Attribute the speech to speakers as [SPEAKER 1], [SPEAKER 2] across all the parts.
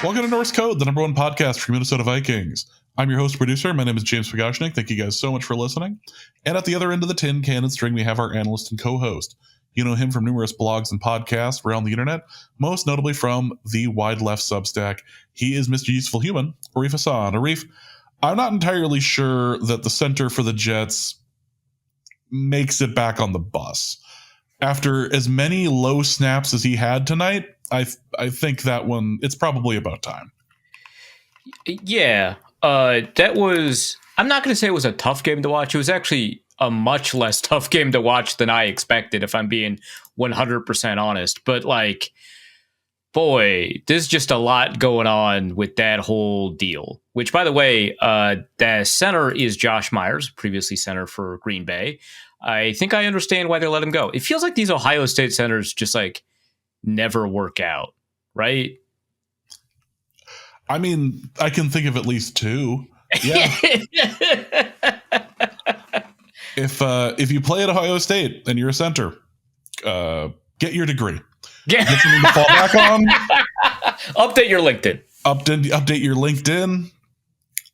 [SPEAKER 1] Welcome to Norse Code, the number one podcast for Minnesota Vikings. I'm your host producer. My name is James Pagashnik. Thank you guys so much for listening. And at the other end of the tin cannon string, we have our analyst and co-host. You know him from numerous blogs and podcasts around the internet, most notably from the Wide Left Substack. He is Mr. Useful Human, Arif Hassan. Arif, I'm not entirely sure that the center for the Jets makes it back on the bus. After as many low snaps as he had tonight, I think that one, it's probably about time.
[SPEAKER 2] Yeah, that was, I'm not going to say it was a tough game to watch. It was actually a much less tough game to watch than I expected, if I'm being 100% honest. But like, boy, there's just a lot going on with that whole deal, which, by the way, the center is Josh Myers, previously center for Green Bay. I think I understand why they let him go. It feels like these Ohio State centers just like never work out, right?
[SPEAKER 1] I mean, I can think of at least two. Yeah. If you play at Ohio State and you're a center, get your degree. Get something to fall back on.
[SPEAKER 2] Update your LinkedIn.
[SPEAKER 1] Update your LinkedIn.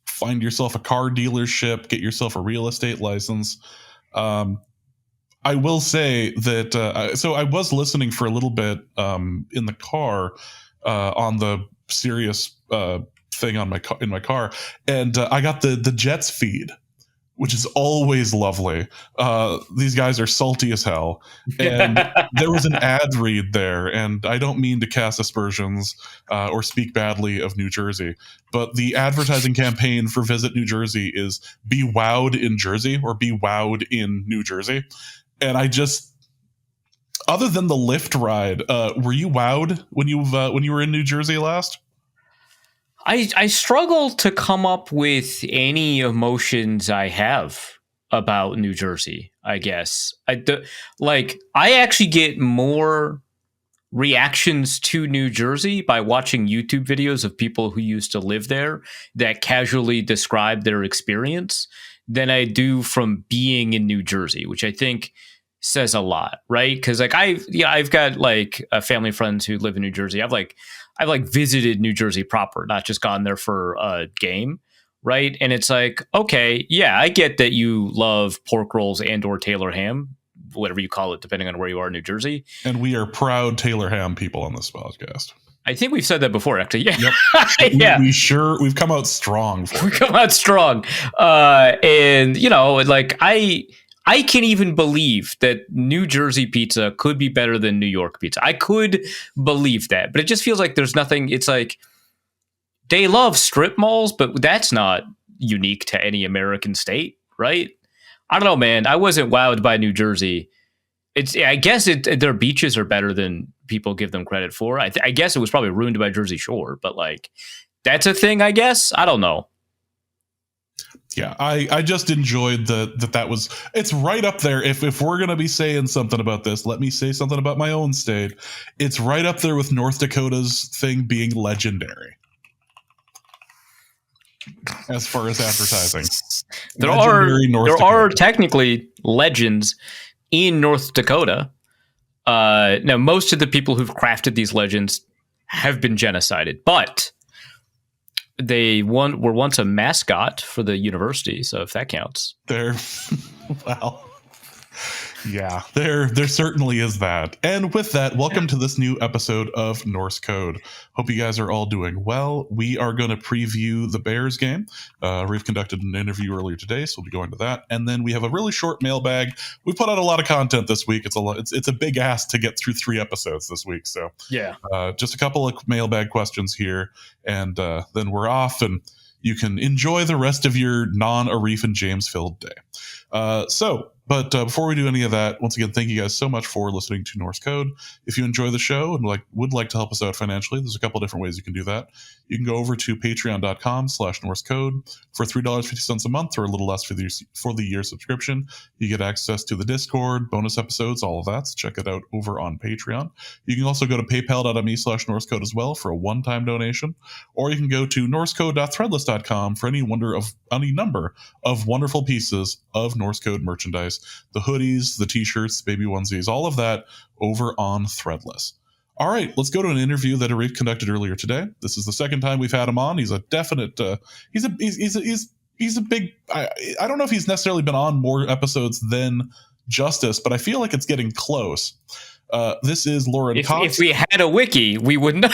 [SPEAKER 1] Find yourself a car dealership. Get yourself a real estate license. I will say that. So I was listening for a little bit in the car on the Sirius thing on in my car, and I got the Jets feed, which is always lovely. These guys are salty as hell. And there was an ad read there, and I don't mean to cast aspersions or speak badly of New Jersey, but the advertising campaign for Visit New Jersey is Be Wowed in Jersey or Be Wowed in New Jersey. And I just, other than the Lyft ride, were you wowed when you were in New Jersey last?
[SPEAKER 2] I struggle to come up with any emotions I have about New Jersey, I guess. I actually get more reactions to New Jersey by watching YouTube videos of people who used to live there that casually describe their experience than I do from being in New Jersey, which I think says a lot, right? Because like I've got like family friends who live in New Jersey. I've visited New Jersey proper, not just gone there for a game, right? And it's like, okay, yeah, I get that you love pork rolls and or Taylor ham, whatever you call it, depending on where you are in New Jersey.
[SPEAKER 1] And we are proud Taylor ham people on this podcast.
[SPEAKER 2] I think we've said that before, actually. Yeah,
[SPEAKER 1] yep.
[SPEAKER 2] Yeah.
[SPEAKER 1] We've come out strong.
[SPEAKER 2] We've come out strong, and you know, like I can even believe that New Jersey pizza could be better than New York pizza. I could believe that, but it just feels like there's nothing. It's like they love strip malls, but that's not unique to any American state, right? I don't know, man. I wasn't wowed by New Jersey. I guess their beaches are better than people give them credit for. I guess it was probably ruined by Jersey Shore, but like that's a thing, I guess. I don't know.
[SPEAKER 1] Yeah, I just enjoyed that was, it's right up there. If we're going to be saying something about this, let me say something about my own state. It's right up there with North Dakota's thing being legendary as far as advertising.
[SPEAKER 2] There are technically legends in North Dakota. Now, most of the people who've crafted these legends have been genocided, but they were once a mascot for the university, so if that counts.
[SPEAKER 1] Well, yeah, there certainly is that. And with that, welcome to this new episode of Norse Code. Hope you guys are all doing well. We are going to preview the Bears game. We've conducted an interview earlier today, so we'll be going to that. And then we have a really short mailbag. We put out a lot of content this week. It's a big ask to get through 3 episodes this week. So yeah, just a couple of mailbag questions here, and then we're off, and you can enjoy the rest of your non-Arif and James filled day. But before we do any of that, once again, thank you guys so much for listening to Norse Code. If you enjoy the show and would like to help us out financially, there's a couple different ways you can do that. You can go over to patreon.com/NorseCode for $3.50 a month, or a little less for the year subscription. You get access to the Discord, bonus episodes, all of that. So check it out over on Patreon. You can also go to paypal.me/NorseCode as well for a one-time donation, or you can go to norsecode.threadless.com for any number of wonderful pieces of Norse Code merchandise. The hoodies, the t-shirts, baby onesies, all of that over on Threadless. All right, let's go to an interview that Arif conducted earlier today. This is the second time we've had him on. He's a definite. He's a big. I don't know if he's necessarily been on more episodes than Justice, but I feel like it's getting close. This is Lorin Cox.
[SPEAKER 2] If we had a wiki, we would know.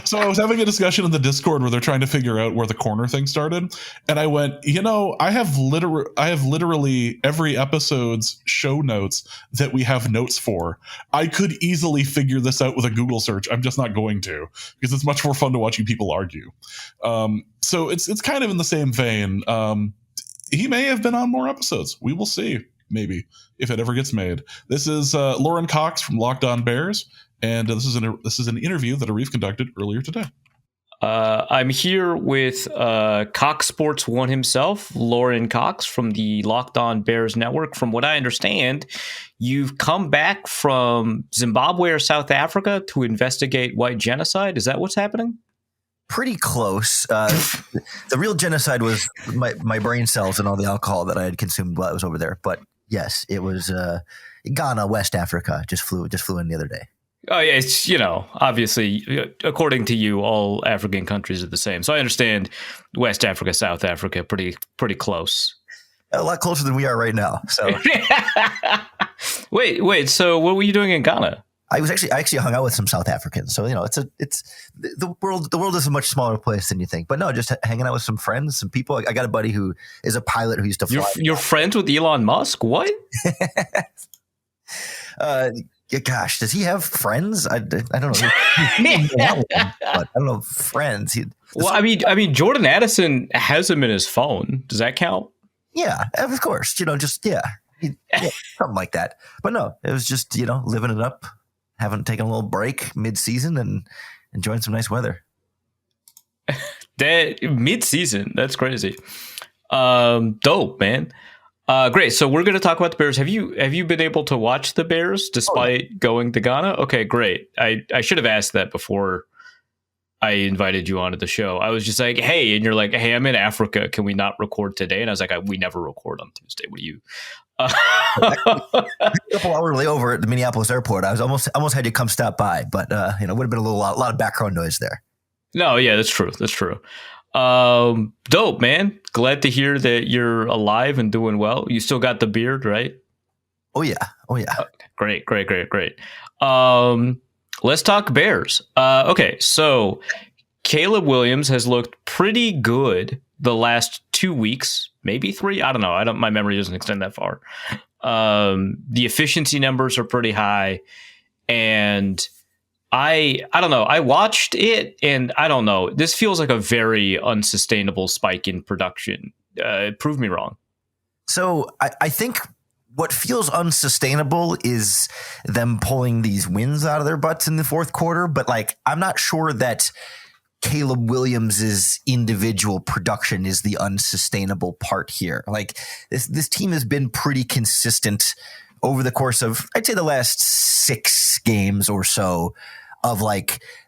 [SPEAKER 1] So I was having a discussion in the Discord where they're trying to figure out where the corner thing started, and I went, I have literally every episode's show notes that we have notes for. I could easily figure this out with a Google search. I'm just not going to, because it's much more fun to watching people argue. So it's kind of in the same vein. He may have been on more episodes. We will see, maybe, if it ever gets made. This is Lorin Cox from Locked On Bears. And this is an interview that Arif conducted earlier today.
[SPEAKER 2] I'm here with Cox Sports One himself, Lorin Cox from the Locked On Bears Network. From what I understand, you've come back from Zimbabwe or South Africa to investigate white genocide. Is that what's happening?
[SPEAKER 3] Pretty close. The real genocide was my brain cells and all the alcohol that I had consumed while I was over there. But yes, it was Ghana, West Africa. Just flew in the other day.
[SPEAKER 2] Oh, yeah, it's, obviously, according to you, all African countries are the same. So I understand West Africa, South Africa, pretty close.
[SPEAKER 3] A lot closer than we are right now. So
[SPEAKER 2] Wait. So what were you doing in Ghana?
[SPEAKER 3] I actually hung out with some South Africans. So, it's the world is a much smaller place than you think. But no, just hanging out with some friends, some people. I got a buddy who is a pilot who used to fly.
[SPEAKER 2] You're friends with Elon Musk? What?
[SPEAKER 3] Yeah, gosh, does he have friends? I don't know. But I don't know, friends.
[SPEAKER 2] I mean, Jordan Addison has him in his phone. Does that count?
[SPEAKER 3] Yeah, of course. Something like that. But no, it was just living it up, taken a little break mid-season and enjoying some nice weather.
[SPEAKER 2] Mid-season, that's crazy. Dope, man. Great. So we're going to talk about the Bears. Have you been able to watch the Bears despite going to Ghana? Okay, great. I should have asked that before I invited you onto the show. I was just like, hey, and you're like, hey, I'm in Africa. Can we not record today? And I was like, we never record on Tuesday. What do you?
[SPEAKER 3] A couple hour layover at the Minneapolis airport. I was almost had you come stop by, but would have been a lot of background noise there.
[SPEAKER 2] No, yeah, that's true. Dope, man. Glad to hear that you're alive and doing well. You still got the beard, right?
[SPEAKER 3] Oh yeah.
[SPEAKER 2] Great. Let's talk Bears. Okay, so Caleb Williams has looked pretty good the last 2 weeks, maybe 3. I don't know. My memory doesn't extend that far. The efficiency numbers are pretty high, and I don't know. I watched it, and I don't know. This feels like a very unsustainable spike in production. Prove me wrong.
[SPEAKER 3] So I think what feels unsustainable is them pulling these wins out of their butts in the fourth quarter. But I'm not sure that Caleb Williams's individual production is the unsustainable part here. This team has been pretty consistent over the course of, I'd say, the last 6 games or so, of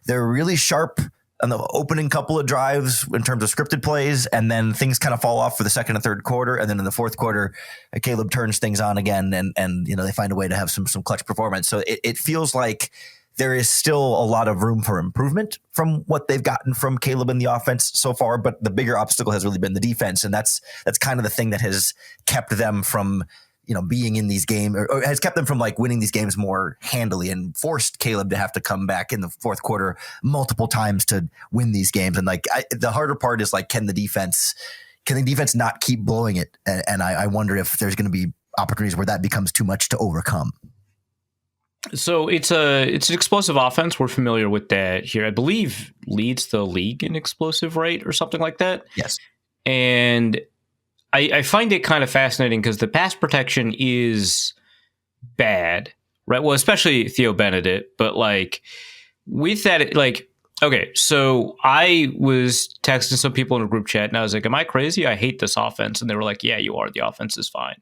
[SPEAKER 3] they're really sharp on the opening couple of drives in terms of scripted plays, and then things kind of fall off for the second and third quarter, and then in the fourth quarter, Caleb turns things on again, and they find a way to have some clutch performance. So it feels like there is still a lot of room for improvement from what they've gotten from Caleb in the offense so far, but the bigger obstacle has really been the defense, and that's kind of the thing that has kept them from being in these games, or has kept them from winning these games more handily, and forced Caleb to have to come back in the fourth quarter multiple times to win these games. And the harder part is can the defense not keep blowing it? And I wonder if there's going to be opportunities where that becomes too much to overcome.
[SPEAKER 2] So it's an explosive offense. We're familiar with that here. I believe leads the league in explosive rate or something like that.
[SPEAKER 3] Yes.
[SPEAKER 2] And I find it kind of fascinating because the pass protection is bad, right? Well, especially Theo Benedict, but with that, okay, so I was texting some people in a group chat and I was like, am I crazy? I hate this offense. And they were like, yeah, you are. The offense is fine.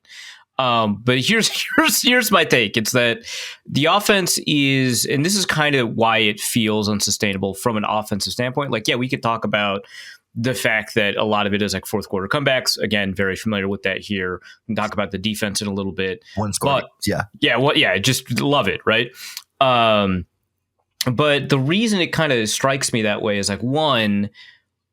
[SPEAKER 2] But here's my take. It's that the offense is, and this is kind of why it feels unsustainable from an offensive standpoint. Yeah, we could talk about the fact that a lot of it is like fourth quarter comebacks. Again, very familiar with that here. We can talk about the defense in a little bit.
[SPEAKER 3] One score.
[SPEAKER 2] Yeah. Just love it. Right. But the reason it kind of strikes me that way is like, one,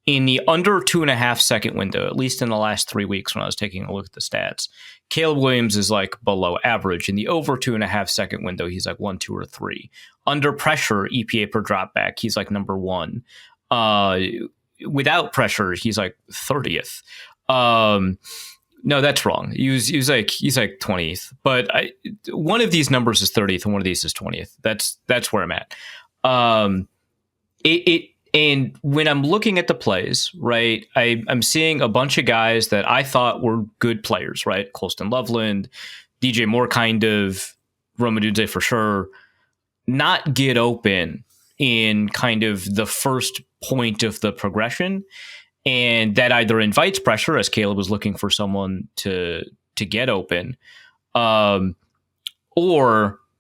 [SPEAKER 2] in the under 2.5 second window, at least in the last 3 weeks when I was taking a look at the stats, Caleb Williams is like below average. In the over 2.5 second window, he's like 1, 2, or 3. Under pressure, EPA per drop back, he's like number 1. Without pressure, he's like 30th. No, that's wrong. He's like 20th. But one of these numbers is 30th, and one of these is 20th. That's where I'm at. And when I'm looking at the plays, right, I'm seeing a bunch of guys that I thought were good players, right? Colston Loveland, DJ Moore, kind of, Rome Odunze for sure, not get open in kind of the first point of the progression. And that either invites pressure, as Caleb was looking for someone to get open, or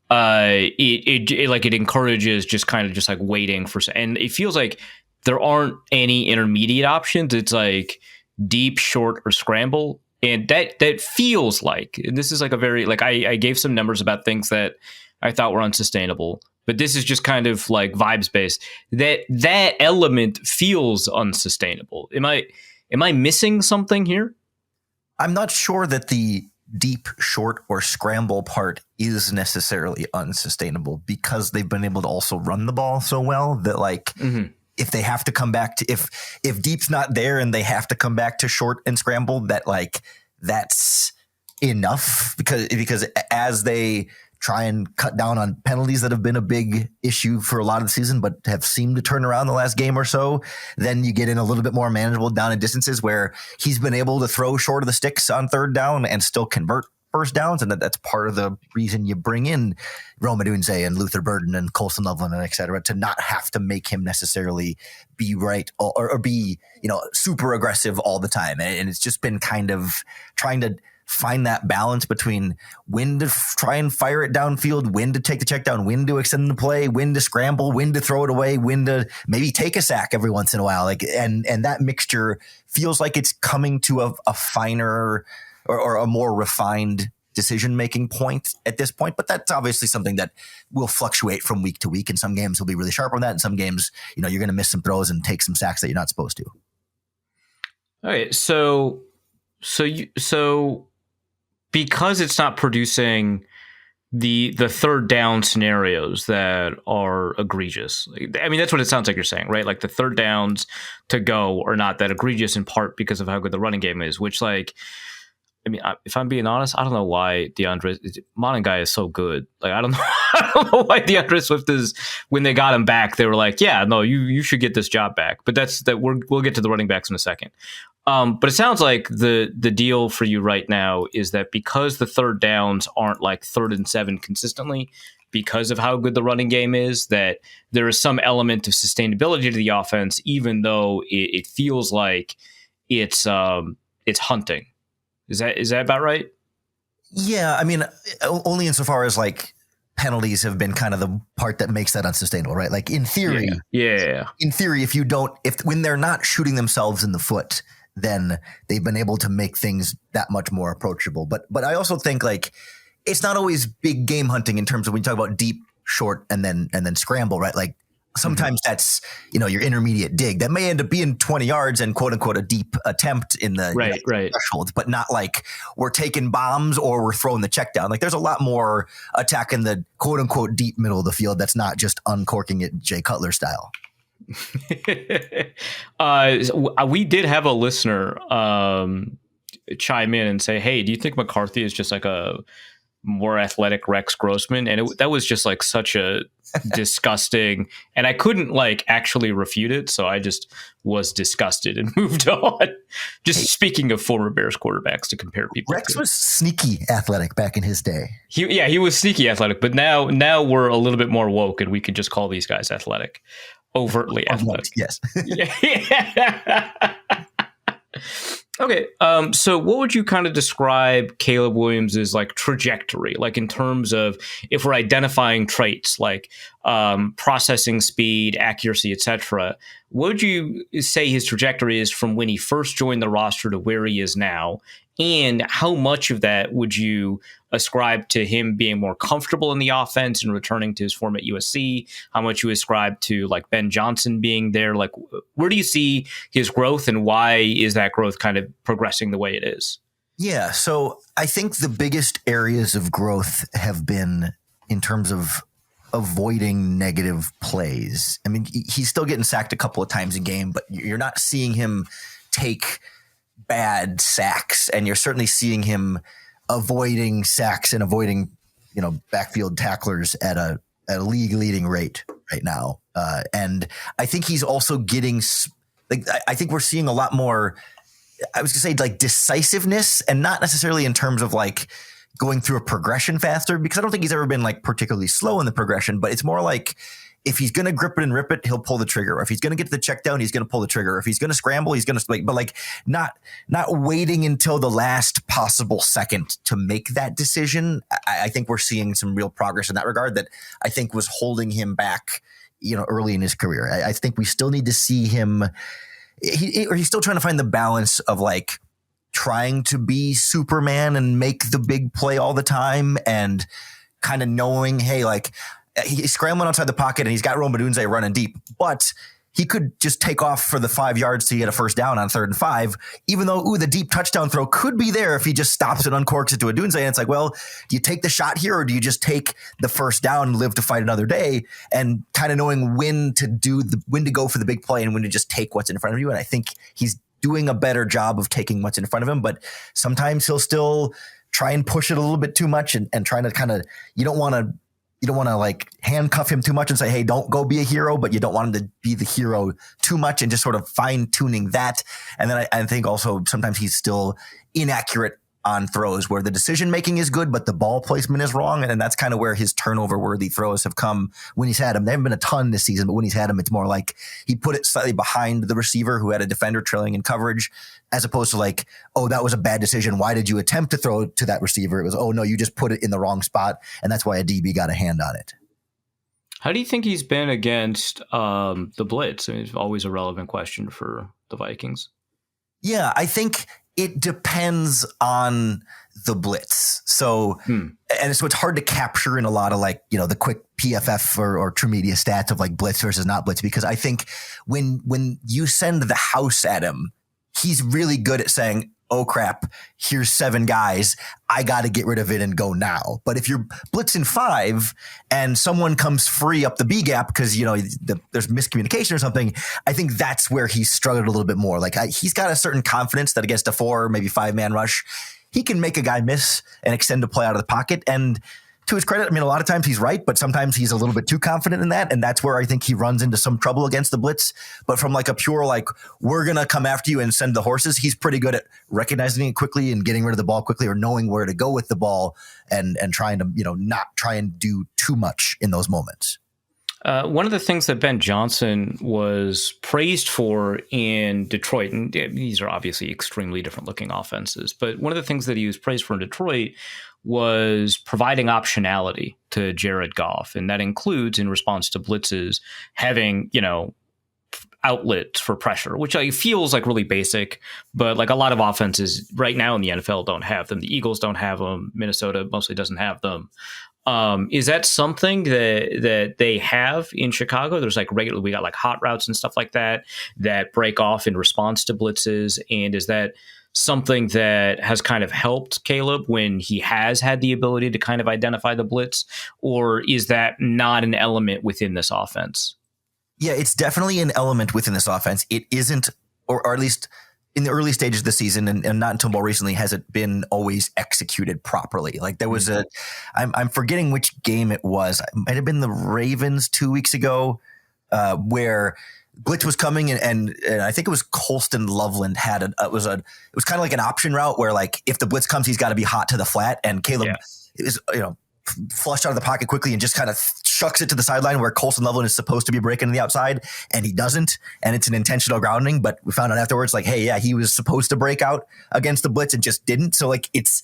[SPEAKER 2] it encourages just kind of just like waiting for, and it feels like there aren't any intermediate options. It's like deep, short, or scramble, and that feels like, and this is like a very, like I gave some numbers about things that I thought were unsustainable. But this is just kind of like vibes based. That element feels unsustainable. Am I missing something here?
[SPEAKER 3] I'm not sure that the deep, short, or scramble part is necessarily unsustainable, because they've been able to also run the ball so well that like if they have to come back to if deep's not there and they have to come back to short and scramble, that like that's enough, because as they try and cut down on penalties that have been a big issue for a lot of the season, but have seemed to turn around the last game or so, then you get in a little bit more manageable down in distances where he's been able to throw short of the sticks on third down and still convert first downs. And that's part of the reason you bring in Rome Odunze and Luther Burden and Colston Loveland and et cetera, to not have to make him necessarily be right or be, super aggressive all the time. And it's just been kind of trying to find that balance between when to try and fire it downfield, when to take the check down, when to extend the play, when to scramble, when to throw it away, when to maybe take a sack every once in a while. Like, and that mixture feels like it's coming to a finer or a more refined decision-making point at this point. But that's obviously something that will fluctuate from week to week. And some games will be really sharp on that. And some games, you're going to miss some throws and take some sacks that you're not supposed to.
[SPEAKER 2] All right. So because it's not producing the third down scenarios that are egregious. I mean, that's what it sounds like you're saying, right? Like the third downs to go are not that egregious, in part because of how good the running game is, which, like, I mean, if I'm being honest, I don't know why Monangai is so good. Like, I don't know why DeAndre Swift is, when they got him back, they were like, yeah, no, you should get this job back. But we'll get to the running backs in a second. But it sounds like the deal for you right now is that because the third downs aren't like 3rd and 7 consistently, because of how good the running game is, that there is some element of sustainability to the offense, even though it feels like it's hunting. Is that about right?
[SPEAKER 3] Yeah, I mean, only insofar as like penalties have been kind of the part that makes that unsustainable, right? Like in theory, in theory, when they're not shooting themselves in the foot, then they've been able to make things that much more approachable. But I also think like it's not always big game hunting in terms of when you talk about deep, short, and then scramble, right? Like sometimes that's, your intermediate dig that may end up being 20 yards and quote unquote a deep attempt in the
[SPEAKER 2] right.
[SPEAKER 3] threshold, but not like we're taking bombs or we're throwing the check down. Like there's a lot more attack in the quote unquote deep middle of the field. That's not just uncorking it Jay Cutler style.
[SPEAKER 2] We did have a listener chime in and say, hey, do you think McCarthy is just like a more athletic Rex Grossman? And that was just like such a disgusting, and I couldn't like actually refute it, so I just was disgusted and moved on. Speaking of former Bears quarterbacks to compare people,
[SPEAKER 3] Rex was sneaky athletic back in his day.
[SPEAKER 2] He was sneaky athletic, but now we're a little bit more woke and we can just call these guys athletic. Overtly athletic.
[SPEAKER 3] Yes.
[SPEAKER 2] Okay. So what would you kind of describe Caleb Williams's like trajectory, like in terms of if we're identifying traits like processing speed, accuracy, etc. What would you say his trajectory is from when he first joined the roster to where he is now? And how much of that would you ascribe to him being more comfortable in the offense and returning to his form at USC? How much you ascribe to like Ben Johnson being there? Like, where do you see his growth, and why is that growth kind of progressing the way it is?
[SPEAKER 3] Yeah, so I think the biggest areas of growth have been in terms of avoiding negative plays. I mean, he's still getting sacked a couple of times a game, but you're not seeing him take bad sacks, and you're certainly seeing him avoiding sacks and avoiding, backfield tacklers at a league leading rate right now. And I think he's also getting I think we're seeing a lot more, I was gonna say like decisiveness, and not necessarily in terms of like going through a progression faster, because I don't think he's ever been like particularly slow in the progression, but it's more like if he's going to grip it and rip it, he'll pull the trigger. Or if he's going to get to the check down, he's going to pull the trigger. If he's going to scramble, he's going to but like not waiting until the last possible second to make that decision. I think we're seeing some real progress in that regard that I think was holding him back, early in his career. I think we still need to see him. He's still trying to find the balance of like trying to be Superman and make the big play all the time, and kind of knowing, hey, like he's scrambling outside the pocket and he's got Rome Odunze running deep, but he could just take off for the 5 yards to get a first down on 3rd and 5, even though, the deep touchdown throw could be there if he just stops and uncorks it to Odunze. And it's like, well, do you take the shot here, or do you just take the first down and live to fight another day? And kind of knowing when to go for the big play and when to just take what's in front of you. And I think he's doing a better job of taking what's in front of him, but sometimes he'll still try and push it a little bit too much and trying to kind of, you don't want to like handcuff him too much and say, hey, don't go be a hero, but you don't want him to be the hero too much, and just sort of fine tuning that. And then I think also sometimes he's still inaccurate on throws where the decision making is good, but the ball placement is wrong. And that's kind of where his turnover worthy throws have come when he's had them. They haven't been a ton this season, but when he's had them, it's more like he put it slightly behind the receiver who had a defender trailing in coverage, as opposed to like, oh, that was a bad decision. Why did you attempt to throw to that receiver? It was, oh no, you just put it in the wrong spot. And that's why a DB got a hand on it.
[SPEAKER 2] How do you think he's been against the blitz? I mean, it's always a relevant question for the Vikings.
[SPEAKER 3] Yeah, I think it depends on the blitz. So, and so it's hard to capture in a lot of like, the quick PFF or True Media stats of like blitz versus not blitz, because I think when you send the house at him, he's really good at saying, oh crap, here's 7 guys, I got to get rid of it and go now. But if you're blitzing 5 and someone comes free up the B gap because, there's miscommunication or something, I think that's where he struggled a little bit more. Like he's got a certain confidence that against a 4, maybe 5-man rush, he can make a guy miss and extend a play out of the pocket. And to his credit, I mean, a lot of times he's right, but sometimes he's a little bit too confident in that. And that's where I think he runs into some trouble against the blitz. But from like a pure, like, we're going to come after you and send the horses, he's pretty good at recognizing it quickly and getting rid of the ball quickly, or knowing where to go with the ball and trying to, not try and do too much in those moments.
[SPEAKER 2] One of the things that Ben Johnson was praised for in Detroit, and these are obviously extremely different looking offenses, but one of the things that he was praised for in Detroit was providing optionality to Jared Goff. And that includes, in response to blitzes, having, outlets for pressure, which feels like really basic, but like a lot of offenses right now in the NFL don't have them. The Eagles don't have them. Minnesota mostly doesn't have them. Is that something that they have in Chicago? There's like we got like hot routes and stuff like that break off in response to blitzes. And is that something that has kind of helped Caleb when he has had the ability to kind of identify the blitz, or is that not an element within this offense?
[SPEAKER 3] Yeah, it's definitely an element within this offense. It isn't, or at least in the early stages of the season, and not until more recently has it been always executed properly. Like there was I'm forgetting which game it was. It might have been the Ravens 2 weeks ago, where blitz was coming and I think it was Colston Loveland had it was kind of like an option route where like if the blitz comes, he's got to be hot to the flat, and Caleb is flushed out of the pocket quickly and just kind of shucks it to the sideline where Colson Loveland is supposed to be breaking to the outside, and he doesn't, and it's an intentional grounding. But we found out afterwards, like, hey, yeah, he was supposed to break out against the blitz and just didn't. So like it's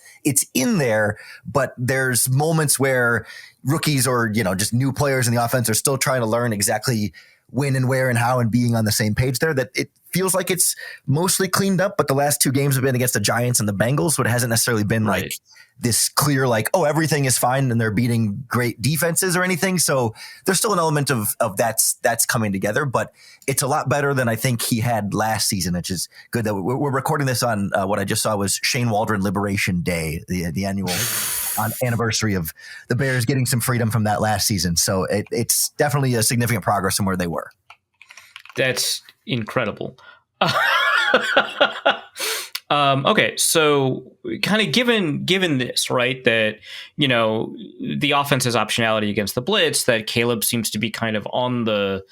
[SPEAKER 3] in there, but there's moments where rookies or just new players in the offense are still trying to learn exactly when and where and how and being on the same page there. That it feels like it's mostly cleaned up, but the last 2 games have been against the Giants and the Bengals, so it hasn't necessarily been like this clear, like, oh, everything is fine and they're beating great defenses or anything. So there's still an element of that's coming together, but it's a lot better than I think he had last season, which is good. That we're recording this on what I just saw was Shane Waldron Liberation Day, the annual anniversary of the Bears getting some freedom from that last season. So it's definitely a significant progress from where they were.
[SPEAKER 2] That's incredible. Okay, so kind of given this, right, that the offense has optionality against the blitz, that Caleb seems to be kind of on the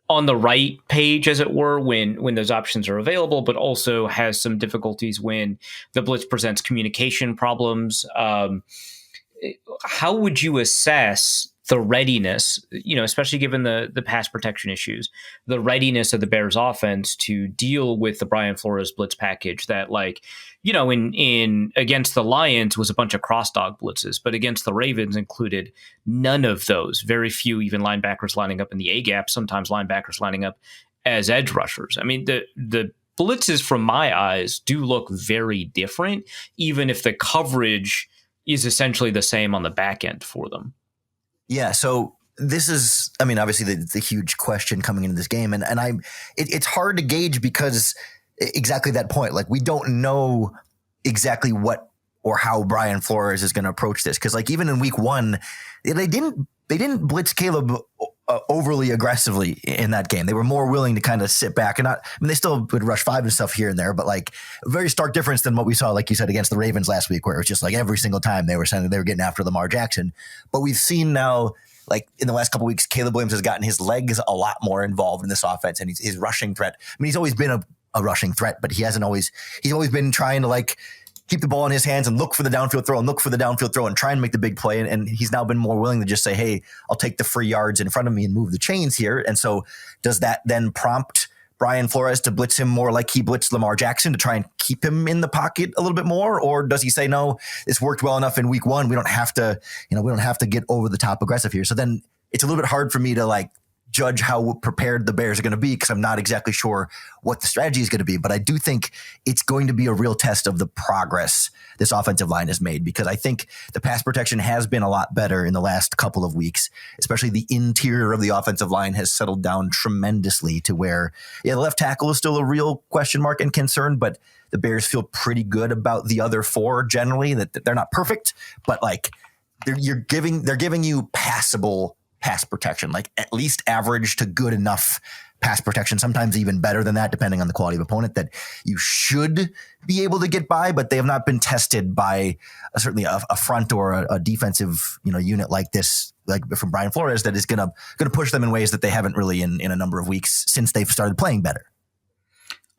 [SPEAKER 2] right page, as it were, when those options are available, but also has some difficulties when the blitz presents communication problems. How would you assess the readiness, especially given the pass protection issues, the readiness of the Bears offense to deal with the Brian Flores blitz package that, in against the Lions was a bunch of cross dog blitzes, but against the Ravens included none of those. Very few, even linebackers lining up in the A gap, sometimes linebackers lining up as edge rushers. I mean, the blitzes from my eyes do look very different, even if the coverage is essentially the same on the back end for them.
[SPEAKER 3] Yeah, so this is, obviously the huge question coming into this game, and it's hard to gauge because exactly that point, like we don't know exactly what or how Brian Flores is going to approach this, because like even in week 1, they didn't blitz Caleb overly aggressively in that game. They were more willing to kind of sit back and they still would rush 5 and stuff here and there, but like a very stark difference than what we saw, like you said, against the Ravens last week, where it was just like every single time they were getting after Lamar Jackson. But we've seen now, like in the last couple of weeks, Caleb Williams has gotten his legs a lot more involved in this offense, and his rushing threat. He's always been a rushing threat, but he's always been trying to like keep the ball in his hands and look for the downfield throw and try and make the big play. And he's now been more willing to just say, hey, I'll take the free yards in front of me and move the chains here. And so does that then prompt Brian Flores to blitz him more like he blitzed Lamar Jackson to try and keep him in the pocket a little bit more? Or does he say, no, this worked well enough in week 1. We don't have to get over the top aggressive here. So then it's a little bit hard for me to like judge how prepared the Bears are going to be, because I'm not exactly sure what the strategy is going to be. But I do think it's going to be a real test of the progress this offensive line has made, because I think the pass protection has been a lot better in the last couple of weeks, especially the interior of the offensive line has settled down tremendously to where, the left tackle is still a real question mark and concern, but the Bears feel pretty good about the other 4 generally, that they're not perfect, but like they're giving you passable pass protection, like at least average to good enough pass protection, sometimes even better than that, depending on the quality of opponent, that you should be able to get by, but they have not been tested by certainly a front or a defensive unit like this, like from Brian Flores, that is gonna push them in ways that they haven't really in a number of weeks since they've started playing better.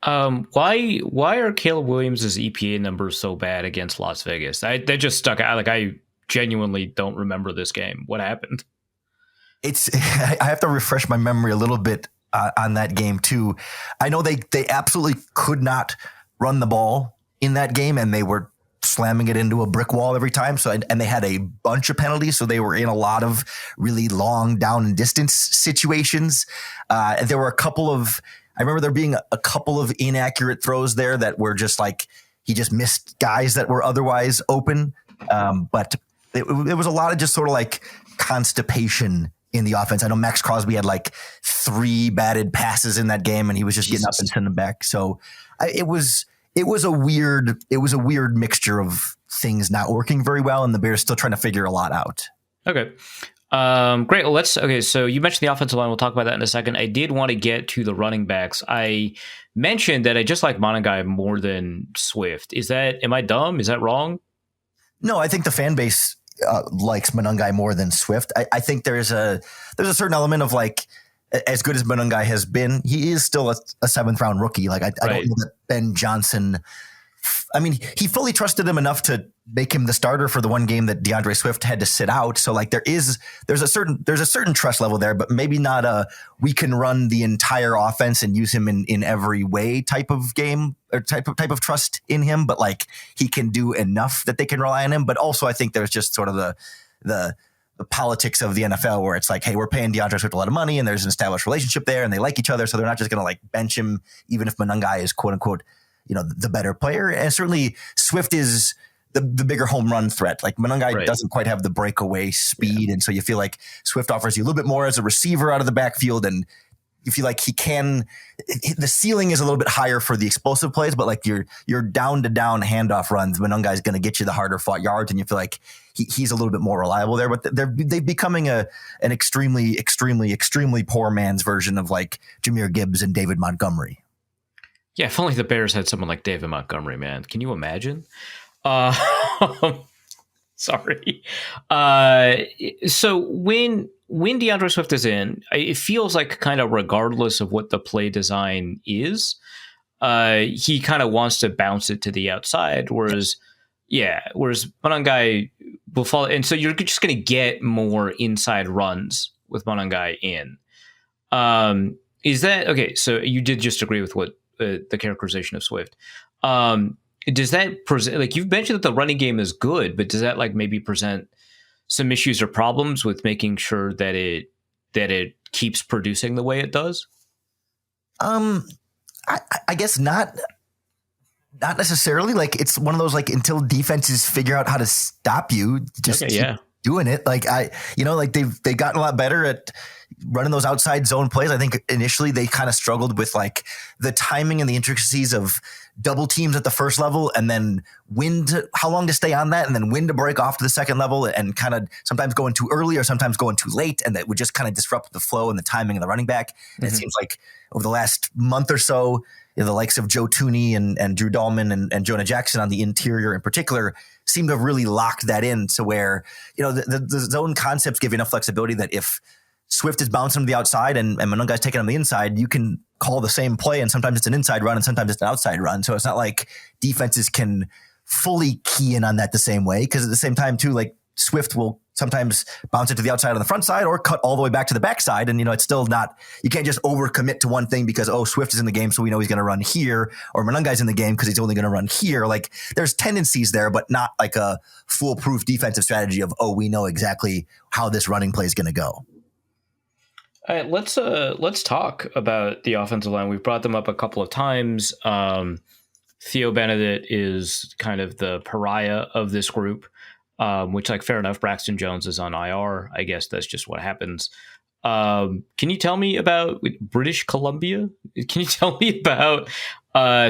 [SPEAKER 2] Why are Caleb Williams' EPA numbers so bad against Las Vegas? They just stuck out. Like, I genuinely don't remember this game. What happened?
[SPEAKER 3] I have to refresh my memory a little bit on that game too. I know they absolutely could not run the ball in that game, and they were slamming it into a brick wall every time. So, and they had a bunch of penalties, so they were in a lot of really long down and distance situations. And there were I remember there being a couple of inaccurate throws there that were just like he just missed guys that were otherwise open. But it was a lot of just sort of like constipation in the offense. I know Max Crosby had like 3 batted passes in that game, and he was just getting up and sending them back. So it was a weird mixture of things not working very well, and the Bears still trying to figure a lot out.
[SPEAKER 2] Okay. Great. Well, so you mentioned the offensive line. We'll talk about that in a second. I did want to get to the running backs. I mentioned that I just like Monangai more than Swift. Am I dumb? Is that wrong?
[SPEAKER 3] No, I think the fan base likes Monangai more than Swift. I think there's a certain element of like, as good as Monangai has been, he is still a 7th round rookie. Like I don't know that Ben Johnson I mean, he fully trusted him enough to make him the starter for the one game that DeAndre Swift had to sit out. So like there's a certain trust level there, but maybe not we can run the entire offense and use him in every way type of game or type of trust in him. But like he can do enough that they can rely on him. But also I think there's just sort of the politics of the NFL where it's like, hey, we're paying DeAndre Swift a lot of money and there's an established relationship there and they like each other. So they're not just going to like bench him, even if Monangai is quote unquote, the better player. And certainly Swift is the bigger home run threat. Like Monangai doesn't quite have the breakaway speed. Yeah. And so you feel like Swift offers you a little bit more as a receiver out of the backfield. And you feel like the ceiling is a little bit higher for the explosive plays, but like your down to down handoff runs, Monangai is going to get you the harder fought yards. And you feel like he's a little bit more reliable there, but they're becoming an extremely, extremely, extremely poor man's version of like Jahmyr Gibbs and David Montgomery.
[SPEAKER 2] Yeah, if only the Bears had someone like David Montgomery, man. Can you imagine? Sorry. So when DeAndre Swift is in, it feels like kind of regardless of what the play design is, he kind of wants to bounce it to the outside, whereas Monangai will fall. And so you're just going to get more inside runs with Monangai in. Is that okay? So you did just agree with what the characterization of Swift. Does that present, like you've mentioned that the running game is good, but does that like maybe present some issues or problems with making sure that it keeps producing the way it does?
[SPEAKER 3] I guess not necessarily. Like it's one of those like until defenses figure out how to stop you, just keep doing it. Like they've gotten a lot better at running those outside zone plays. I think initially they kind of struggled with like the timing and the intricacies of double teams at the first level and then how long to stay on that and then when to break off to the second level and kind of sometimes going too early or sometimes going too late. And that would just kind of disrupt the flow and the timing of the running back. And it seems like over the last month or so, the likes of Joe Tooney and Drew Dahlman and Jonah Jackson on the interior in particular seem to have really locked that in to where, the zone concepts give you enough flexibility that if Swift is bouncing to the outside and Monangai's taking on the inside, you can call the same play and sometimes it's an inside run and sometimes it's an outside run. So it's not like defenses can fully key in on that the same way because at the same time too, like Swift will sometimes bounce it to the outside on the front side or cut all the way back to the backside. And, it's still not, you can't just overcommit to one thing because, Swift is in the game, so we know he's going to run here, or Monangai's in the game because he's only going to run here. Like there's tendencies there, but not like a foolproof defensive strategy of, we know exactly how this running play is going to go.
[SPEAKER 2] All right, let's talk about the offensive line. We've brought them up a couple of times. Theo Benedict is kind of the pariah of this group, which, like, fair enough. Braxton Jones is on IR. I guess that's just what happens. Can you tell me about British Columbia? Can you tell me about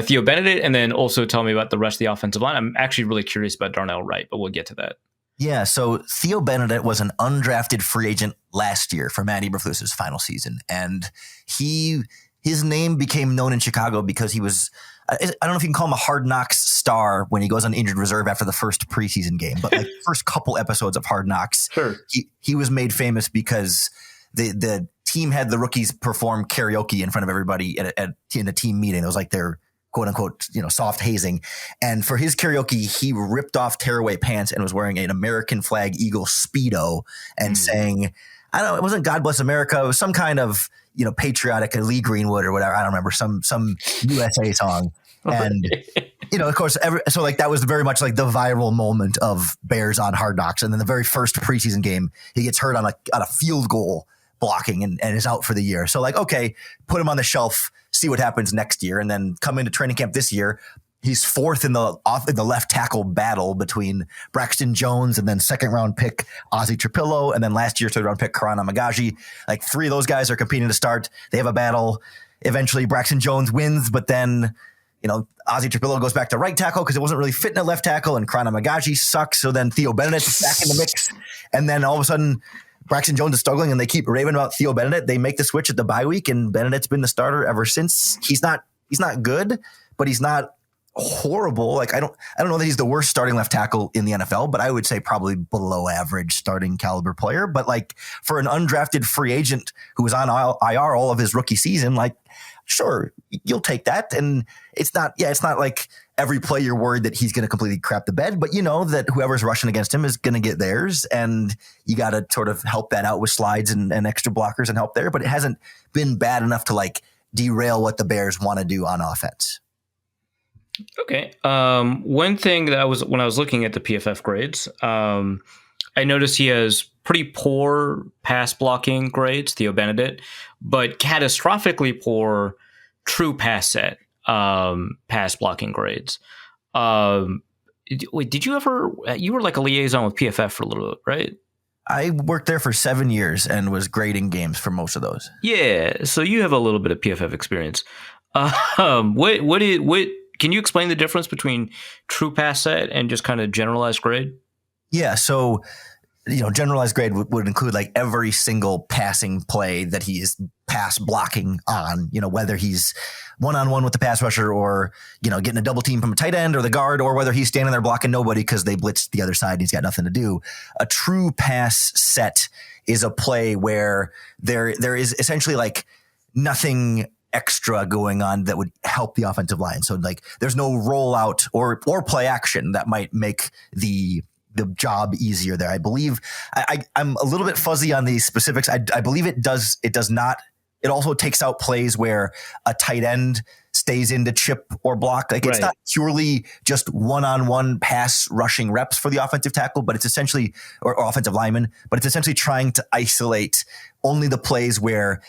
[SPEAKER 2] Theo Benedict, and then also tell me about the rest of the offensive line? I'm actually really curious about Darnell Wright, but we'll get to that.
[SPEAKER 3] Yeah, so Theo Benedict was an undrafted free agent last year for Matt Eberflus's final season, and his name became known in Chicago because he was, I don't know if you can call him a Hard Knocks star when he goes on injured reserve after the first preseason game, but like first couple episodes of Hard Knocks, sure. He was made famous because the team had the rookies perform karaoke in front of everybody in a team meeting. It was like their quote unquote, soft hazing. And for his karaoke, he ripped off tearaway pants and was wearing an American flag Eagle Speedo and sang, I don't know, it wasn't God Bless America. It was some kind of, patriotic Lee Greenwood or whatever. I don't remember, some USA song. And, of course, so like that was very much like the viral moment of Bears on Hard Knocks. And then the very first preseason game, he gets hurt on a field goal blocking and is out for the year. So like, okay, put him on the shelf, see what happens next year. And then come into training camp this year. He's fourth in the left tackle battle between Braxton Jones and then second round pick Ozzie Trapillo. And then last year, third round pick Karan Amagaji. Like three of those guys are competing to start. They have a battle. Eventually Braxton Jones wins, but then, Ozzie Trapillo goes back to right tackle because it wasn't really fitting at left tackle, and Karan Amagaji sucks. So then Theo Benedict is back in the mix. And then all of a sudden, Braxton Jones is struggling and they keep raving about Theo Benedict. They make the switch at the bye week and Benedict's been the starter ever since. He's not good, but he's not horrible. Like I don't know that he's the worst starting left tackle in the NFL, but I would say probably below average starting caliber player. But like for an undrafted free agent who was on IR all of his rookie season, like sure, you'll take that. And it's not like every play you're worried that he's going to completely crap the bed, but you know that whoever's rushing against him is going to get theirs, and you got to sort of help that out with slides and extra blockers and help there. But it hasn't been bad enough to like derail what the Bears want to do on offense.
[SPEAKER 2] Okay. One thing that when I was looking at the PFF grades, I noticed he has pretty poor pass blocking grades, Theo Benedict, but catastrophically poor true pass set pass blocking grades. Wait, did you ever? You were like a liaison with PFF for a little bit, right?
[SPEAKER 3] I worked there for 7 years and was grading games for most of those.
[SPEAKER 2] Yeah, so you have a little bit of PFF experience. What can you explain the difference between true pass set and just kind of generalized grade?
[SPEAKER 3] Yeah, so generalized grade would include like every single passing play that he is pass blocking on, whether he's one-on-one with the pass rusher or, getting a double team from a tight end or the guard, or whether he's standing there blocking nobody because they blitzed the other side and he's got nothing to do. A true pass set is a play where there is essentially like nothing extra going on that would help the offensive line. So like there's no rollout or play action that might make the job easier there. I believe I'm a little bit fuzzy on the specifics. I believe it does not. It also takes out plays where a tight end stays in to chip or block. Like it's not purely just one-on-one pass rushing reps for the offensive tackle, but it's essentially, or offensive lineman, but it's essentially trying to isolate only the plays where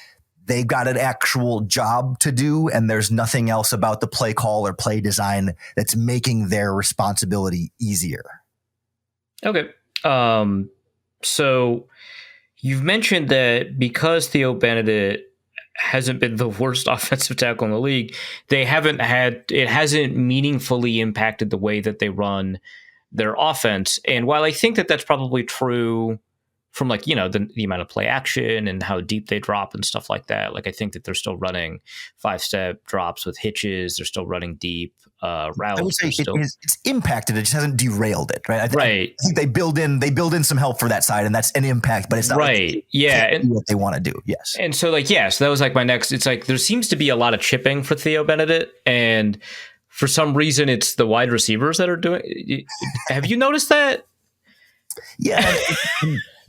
[SPEAKER 3] they got an actual job to do and there's nothing else about the play call or play design that's making their responsibility easier.
[SPEAKER 2] Okay. So you've mentioned that because Theo Benedict hasn't been the worst offensive tackle in the league, it hasn't meaningfully impacted the way that they run their offense. And while I think that that's probably true from like, the amount of play action and how deep they drop and stuff like that. Like I think that they're still running 5-step drops with hitches. They're still running deep routes.
[SPEAKER 3] I would say it's impacted. It just hasn't derailed it, right? I think they build in some help for that side, and that's an impact. But it's not
[SPEAKER 2] right.
[SPEAKER 3] Like
[SPEAKER 2] and
[SPEAKER 3] what they want to do. Yes.
[SPEAKER 2] And so so that was like my next. It's like there seems to be a lot of chipping for Theo Benedict, and for some reason, it's the wide receivers that are doing. Have you noticed that?
[SPEAKER 3] Yeah.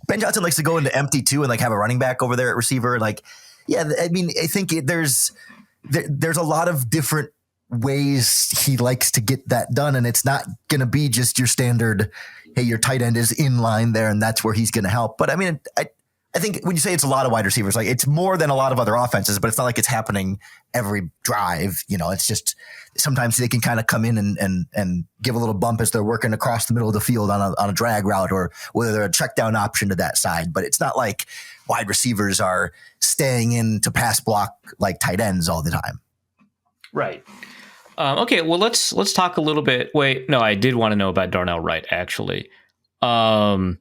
[SPEAKER 3] Ben Johnson likes to go into empty too and like have a running back over there at receiver. Like, yeah, I mean, I think there's a lot of different ways he likes to get that done. And it's not going to be just your standard, hey, your tight end is in line there and that's where he's going to help. But I mean, I think when you say it's a lot of wide receivers, like it's more than a lot of other offenses, but it's not like it's happening every drive. It's just sometimes they can kind of come in and give a little bump as they're working across the middle of the field on a drag route, or whether they're a check down option to that side. But it's not like wide receivers are staying in to pass block like tight ends all the time. Right.
[SPEAKER 2] Okay. Well, let's talk a little bit. Wait, no, I did want to know about Darnell Wright actually. I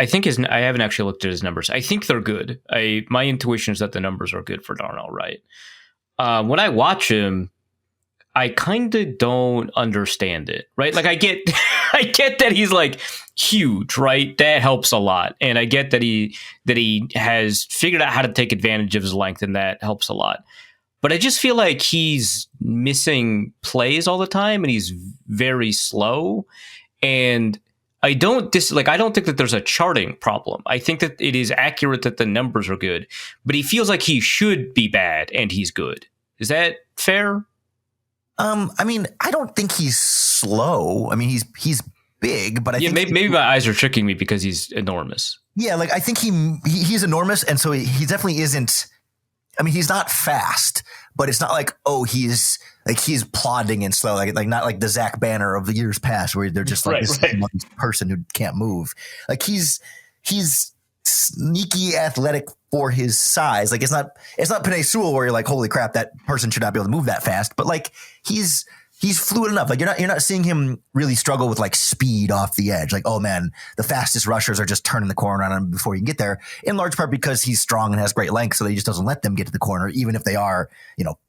[SPEAKER 2] think I haven't actually looked at his numbers. I think they're good. My intuition is that the numbers are good for Darnell Wright. When I watch him, I kind of don't understand it, right? Like I get that he's like huge, right? That helps a lot. And I get that he has figured out how to take advantage of his length, and that helps a lot. But I just feel like he's missing plays all the time and he's very slow. And I don't think that there's a charting problem. I think that it is accurate that the numbers are good, but he feels like he should be bad and he's good. Is that fair?
[SPEAKER 3] I mean, I don't think he's slow. I mean, he's big, but I think
[SPEAKER 2] maybe my eyes are tricking me because he's enormous.
[SPEAKER 3] Yeah, like I think he's enormous, and so he definitely isn't. I mean, he's not fast, but it's not like he's plodding and slow, like not like the Zach Banner of the years past, where they're just like this person who can't move. Like he's sneaky athletic for his size. Like it's not Penei Sewell where you're like, holy crap, that person should not be able to move that fast. But like he's fluid enough. Like you're not seeing him really struggle with like speed off the edge. Like, oh man, the fastest rushers are just turning the corner on him before you can get there. In large part because he's strong and has great length, so he just doesn't let them get to the corner, even if they are,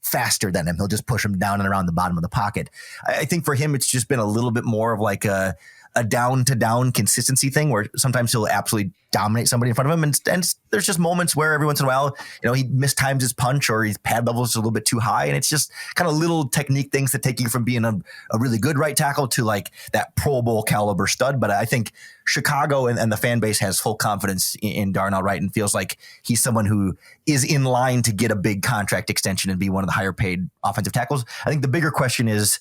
[SPEAKER 3] faster than him. He'll just push them down and around the bottom of the pocket. I think for him, it's just been a little bit more of like a a down to down consistency thing where sometimes he'll absolutely dominate somebody in front of him. And there's just moments where every once in a while, he mistimes his punch or his pad level is a little bit too high. And it's just kind of little technique things that take you from being a really good right tackle to like that Pro Bowl caliber stud. But I think Chicago and the fan base has full confidence in Darnell Wright and feels like he's someone who is in line to get a big contract extension and be one of the higher paid offensive tackles. I think the bigger question is,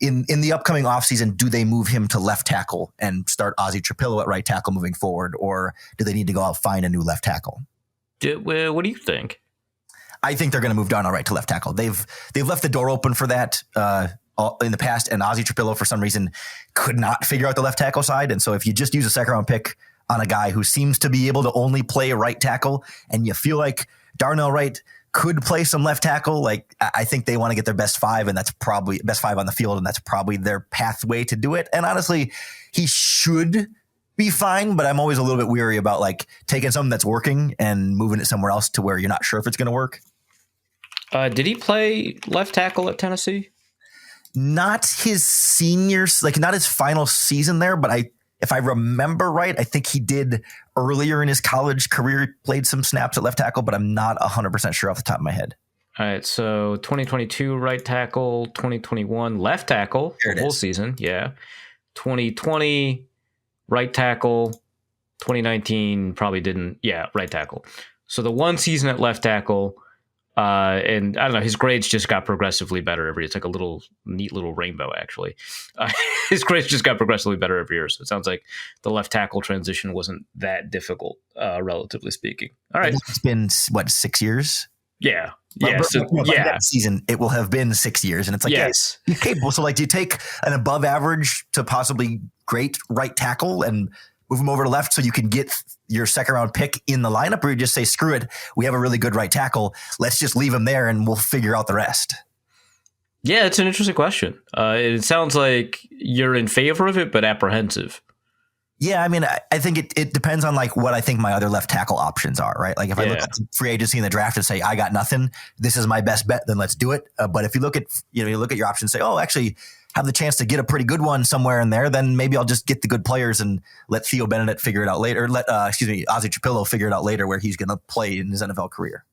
[SPEAKER 3] in the upcoming offseason, do they move him to left tackle and start Ozzie Trapillo at right tackle moving forward, or do they need to go out and find a new left tackle?
[SPEAKER 2] What do you think?
[SPEAKER 3] I think they're going to move Darnell Wright to left tackle. They've left the door open for that in the past, and Ozzie Trapillo, for some reason, could not figure out the left tackle side. And so if you just use a second-round pick on a guy who seems to be able to only play a right tackle, and you feel like Darnell Wright could play some left tackle, like I think they want to get their best five, and that's probably best five on the field, and that's probably their pathway to do it. And honestly, he should be fine, but I'm always a little bit weary about like taking something that's working and moving it somewhere else to where you're not sure if it's going to work.
[SPEAKER 2] Did he play left tackle at Tennessee?
[SPEAKER 3] Not his seniors, like not his final season there, but if I remember right, I think he did earlier in his college career, played some snaps at left tackle, but I'm not 100% sure off the top of my head.
[SPEAKER 2] All right, so 2022 right tackle, 2021 left tackle, the whole season, yeah. 2020 right tackle, 2019 probably didn't, right tackle. So the one season at left tackle, and I don't know, his grades just got progressively better every year. It's like a neat little rainbow, actually. His grades just got progressively better every year. So it sounds like the left tackle transition wasn't that difficult, relatively speaking. All right.
[SPEAKER 3] It's been, 6 years?
[SPEAKER 2] Yeah.
[SPEAKER 3] That season, it will have been 6 years. And it's like, yes, he's capable. So like, do you take an above average to possibly great right tackle and move him over to left so you can get your second round pick in the lineup, or you just say, screw it, we have a really good right tackle, let's just leave him there and we'll figure out the rest?
[SPEAKER 2] Yeah, it's an interesting question. It sounds like you're in favor of it, but apprehensive.
[SPEAKER 3] Yeah, I mean, I think it depends on like what I think my other left tackle options are, right? Like if I look at free agency in the draft and say, I got nothing, this is my best bet, then let's do it. But if you look at, you look at your options and say, oh, actually have the chance to get a pretty good one somewhere in there, then maybe I'll just get the good players and let Theo Benedict figure it out later. Ozzie Trapillo figure it out later where he's going to play in his NFL career.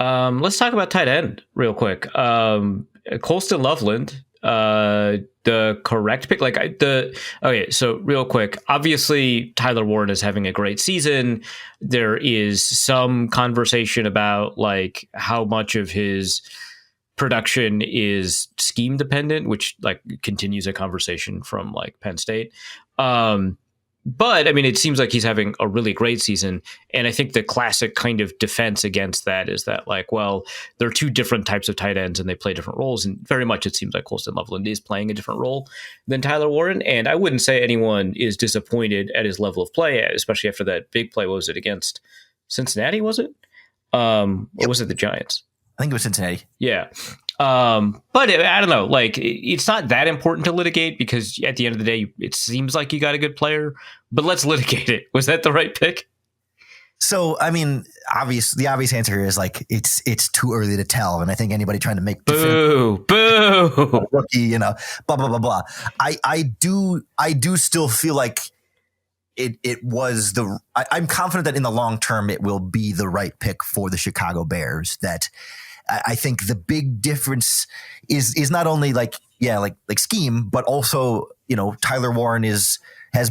[SPEAKER 2] Let's talk about tight end real quick. Colston Loveland, the correct pick. Okay, so real quick, obviously Tyler Warren is having a great season. There is some conversation about like how much of his production is scheme dependent, which like continues a conversation from like Penn State. But I mean, it seems like he's having a really great season. And I think the classic kind of defense against that is that like, well, there are two different types of tight ends and they play different roles. And very much it seems like Colston Loveland is playing a different role than Tyler Warren. And I wouldn't say anyone is disappointed at his level of play, especially after that big play. What was it, against Cincinnati, was it? Or was it the Giants?
[SPEAKER 3] I think it was Cincinnati.
[SPEAKER 2] Yeah. But I don't know, like it's not that important to litigate because at the end of the day, it seems like you got a good player, but let's litigate it. Was that the right pick?
[SPEAKER 3] So, I mean, the obvious answer here is like, it's too early to tell. And I think anybody trying to make
[SPEAKER 2] boo
[SPEAKER 3] rookie, blah, blah, blah, blah. I do still feel like it was I'm confident that in the long term, it will be the right pick for the Chicago Bears. That I think the big difference is not only like scheme, but also, Tyler Warren has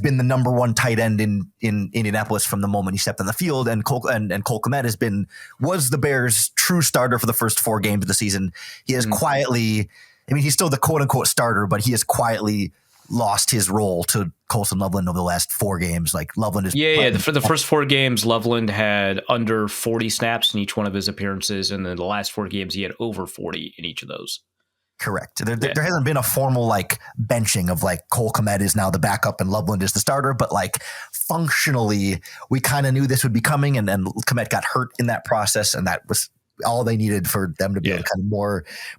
[SPEAKER 3] been the number one tight end in Indianapolis from the moment he stepped on the field. And Cole Kmet was the Bears' true starter for the first 4 games of the season. He has quietly, he's still the quote unquote starter, but he has quietly lost his role to Colston Loveland over the last 4 games. Like Loveland is
[SPEAKER 2] for the first 4 games, Loveland had under 40 snaps in each one of his appearances, and then the last 4 games he had over 40 in each of those.
[SPEAKER 3] Correct. There hasn't been a formal like benching of like Cole Kmet is now the backup and Loveland is the starter, but like functionally we kind of knew this would be coming, and then Kmet got hurt in that process, and that was all they needed for them to be able to kind of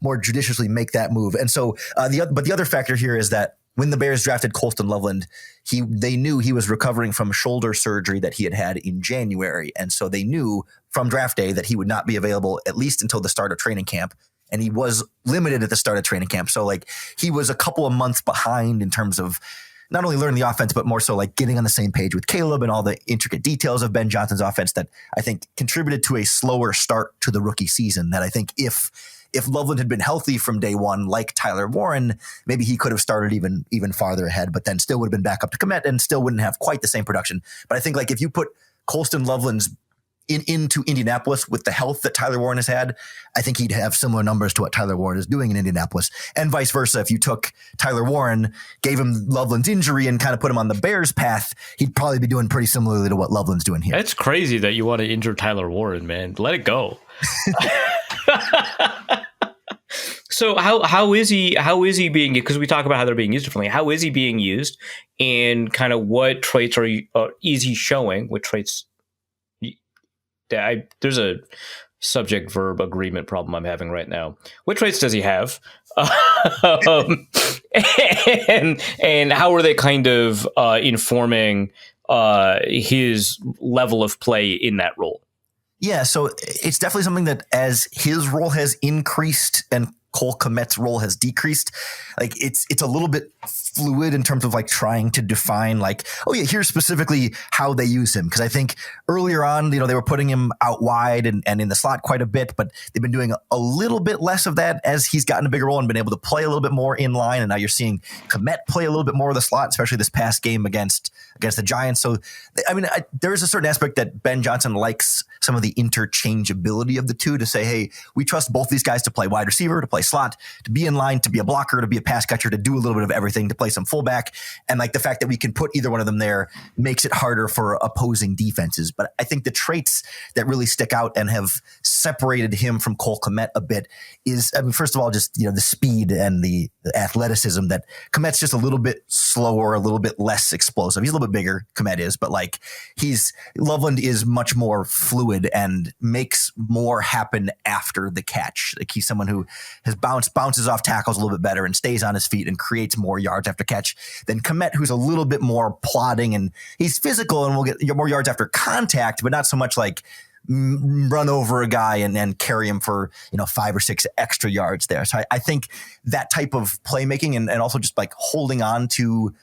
[SPEAKER 3] more judiciously make that move. And so the other factor here is that when the Bears drafted Colston Loveland, they knew he was recovering from shoulder surgery that he had in January. And so they knew from draft day that he would not be available at least until the start of training camp. And he was limited at the start of training camp. So like he was a couple of months behind in terms of not only learning the offense, but more so like getting on the same page with Caleb and all the intricate details of Ben Johnson's offense that I think contributed to a slower start to the rookie season. That I think if Loveland had been healthy from day one, like Tyler Warren, maybe he could have started even farther ahead, but then still would have been back up to Kmet and still wouldn't have quite the same production. But I think like if you put Colston Loveland's into Indianapolis with the health that Tyler Warren has had, I think he'd have similar numbers to what Tyler Warren is doing in Indianapolis, and vice versa. If you took Tyler Warren, gave him Loveland's injury, and kind of put him on the Bears path, he'd probably be doing pretty similarly to what Loveland's doing here.
[SPEAKER 2] That's crazy that you want to injure Tyler Warren, man. Let it go. So how is he being, because we talk about how they're being used differently, how is he being used, and kind of what traits is he showing? What traits? There's a subject verb agreement problem I'm having right now. What traits does he have? And how are they kind of informing his level of play in that role?
[SPEAKER 3] Yeah, so it's definitely something that as his role has increased and Cole Kmet's role has decreased, like it's a little bit fluid in terms of like trying to define like, oh yeah, here's specifically how they use him. Because I think earlier on, they were putting him out wide and in the slot quite a bit, but they've been doing a little bit less of that as he's gotten a bigger role and been able to play a little bit more in line. And now you're seeing Kmet play a little bit more of the slot, especially this past game against the Giants. So, I mean, there is a certain aspect that Ben Johnson likes some of the interchangeability of the two, to say, hey, we trust both these guys to play wide receiver, to play slot, to be in line, to be a blocker, to be a pass catcher, to do a little bit of everything, to play some fullback. And like the fact that we can put either one of them there makes it harder for opposing defenses. But I think the traits that really stick out and have separated him from Cole Kmet a bit is, I mean, first of all, just, the speed and the athleticism. That Kmet's just a little bit slower, a little bit less explosive. He's a little bit bigger, Kmet is, but like Loveland is much more fluid and makes more happen after the catch. Like he's someone who has bounces off tackles a little bit better and stays on his feet and creates more yards after catch than Kmet, who's a little bit more plodding, and he's physical and will get more yards after contact, but not so much like run over a guy and carry him for 5 or 6 extra yards there. So I think that type of playmaking and also just like holding on to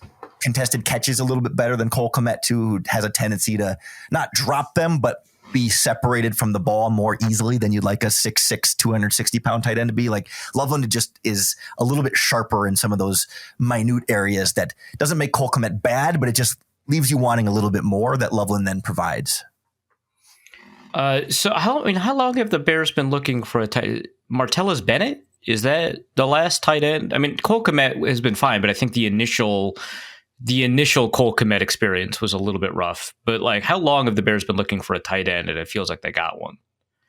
[SPEAKER 3] contested catches a little bit better than Cole Kmet too, who has a tendency to not drop them, but be separated from the ball more easily than you'd like a 6'6", 260-pound tight end to be. Like Loveland just is a little bit sharper in some of those minute areas that doesn't make Cole Kmet bad, but it just leaves you wanting a little bit more that Loveland then provides.
[SPEAKER 2] So how long have the Bears been looking for a tight? Martellus Bennett? Is that the last tight end? I mean, Cole Kmet has been fine, but I think the initial Cole Kmet experience was a little bit rough. But like, how long have the Bears been looking for a tight end, and it feels like they got one?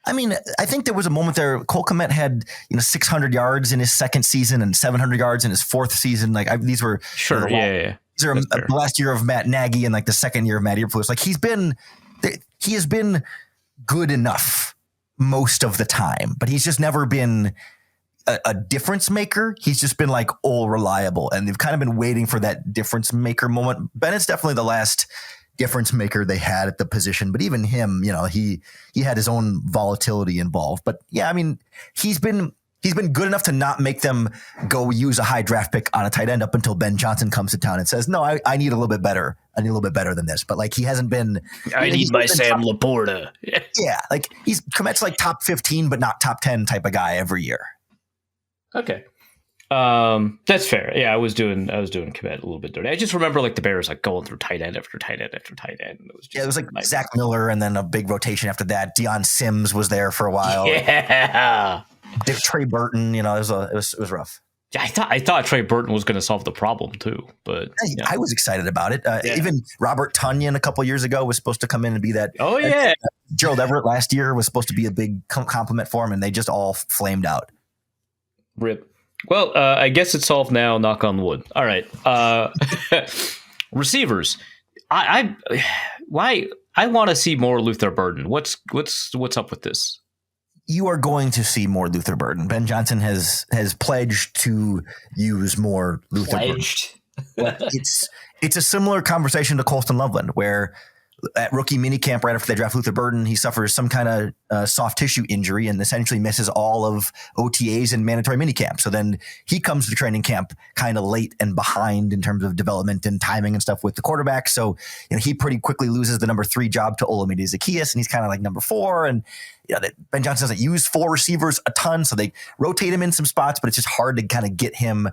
[SPEAKER 3] I mean, I think there was a moment there. Cole Kmet had 600 yards in his second season and 700 yards in his fourth season. Like these were
[SPEAKER 2] sure, yeah.
[SPEAKER 3] These are the last year of Matt Nagy and like the second year of Matt Eberflus. Like he has been good enough most of the time, but he's just never been a difference maker. He's just been like all reliable, and they've kind of been waiting for that difference maker moment. Bennett's definitely the last difference maker they had at the position, but even him, he had his own volatility involved. But yeah, I mean, he's been good enough to not make them go use a high draft pick on a tight end up until Ben Johnson comes to town and says, no, I need a little bit better. I need a little bit better than this. But like, he hasn't been.
[SPEAKER 2] I need my Sam Laporta.
[SPEAKER 3] Yeah, like Kmet's like top 15, but not top 10 type of guy every year.
[SPEAKER 2] Okay. That's fair. Yeah, I was doing Kmet a little bit dirty. I just remember like the Bears like going through tight end after tight end after tight end.
[SPEAKER 3] It was like Zach Miller and then a big rotation after that. Deion Sims was there for a while.
[SPEAKER 2] Yeah.
[SPEAKER 3] Trey Burton, it was rough.
[SPEAKER 2] Yeah, I thought Trey Burton was going to solve the problem too, but
[SPEAKER 3] I was excited about it. Even Robert Tonyan a couple years ago was supposed to come in and be that.
[SPEAKER 2] Oh yeah.
[SPEAKER 3] Gerald Everett last year was supposed to be a big compliment for him, and they just all flamed out.
[SPEAKER 2] Rip. Well, I guess it's solved now. Knock on wood. All right. Receivers. I want to see more Luther Burden. What's up with this?
[SPEAKER 3] You are going to see more Luther Burden. Ben Johnson has pledged to use more Luther Burden. It's a similar conversation to Colston Loveland, where at rookie minicamp right after they draft Luther Burden, he suffers some kind of soft tissue injury and essentially misses all of OTAs and mandatory minicamp. So then he comes to training camp kind of late and behind in terms of development and timing and stuff with the quarterback. So, he pretty quickly loses the number 3 job to Olamide Zaccheaus, and he's kind of like number 4. And Ben Johnson doesn't use 4 receivers a ton, so they rotate him in some spots, but it's just hard to kind of get him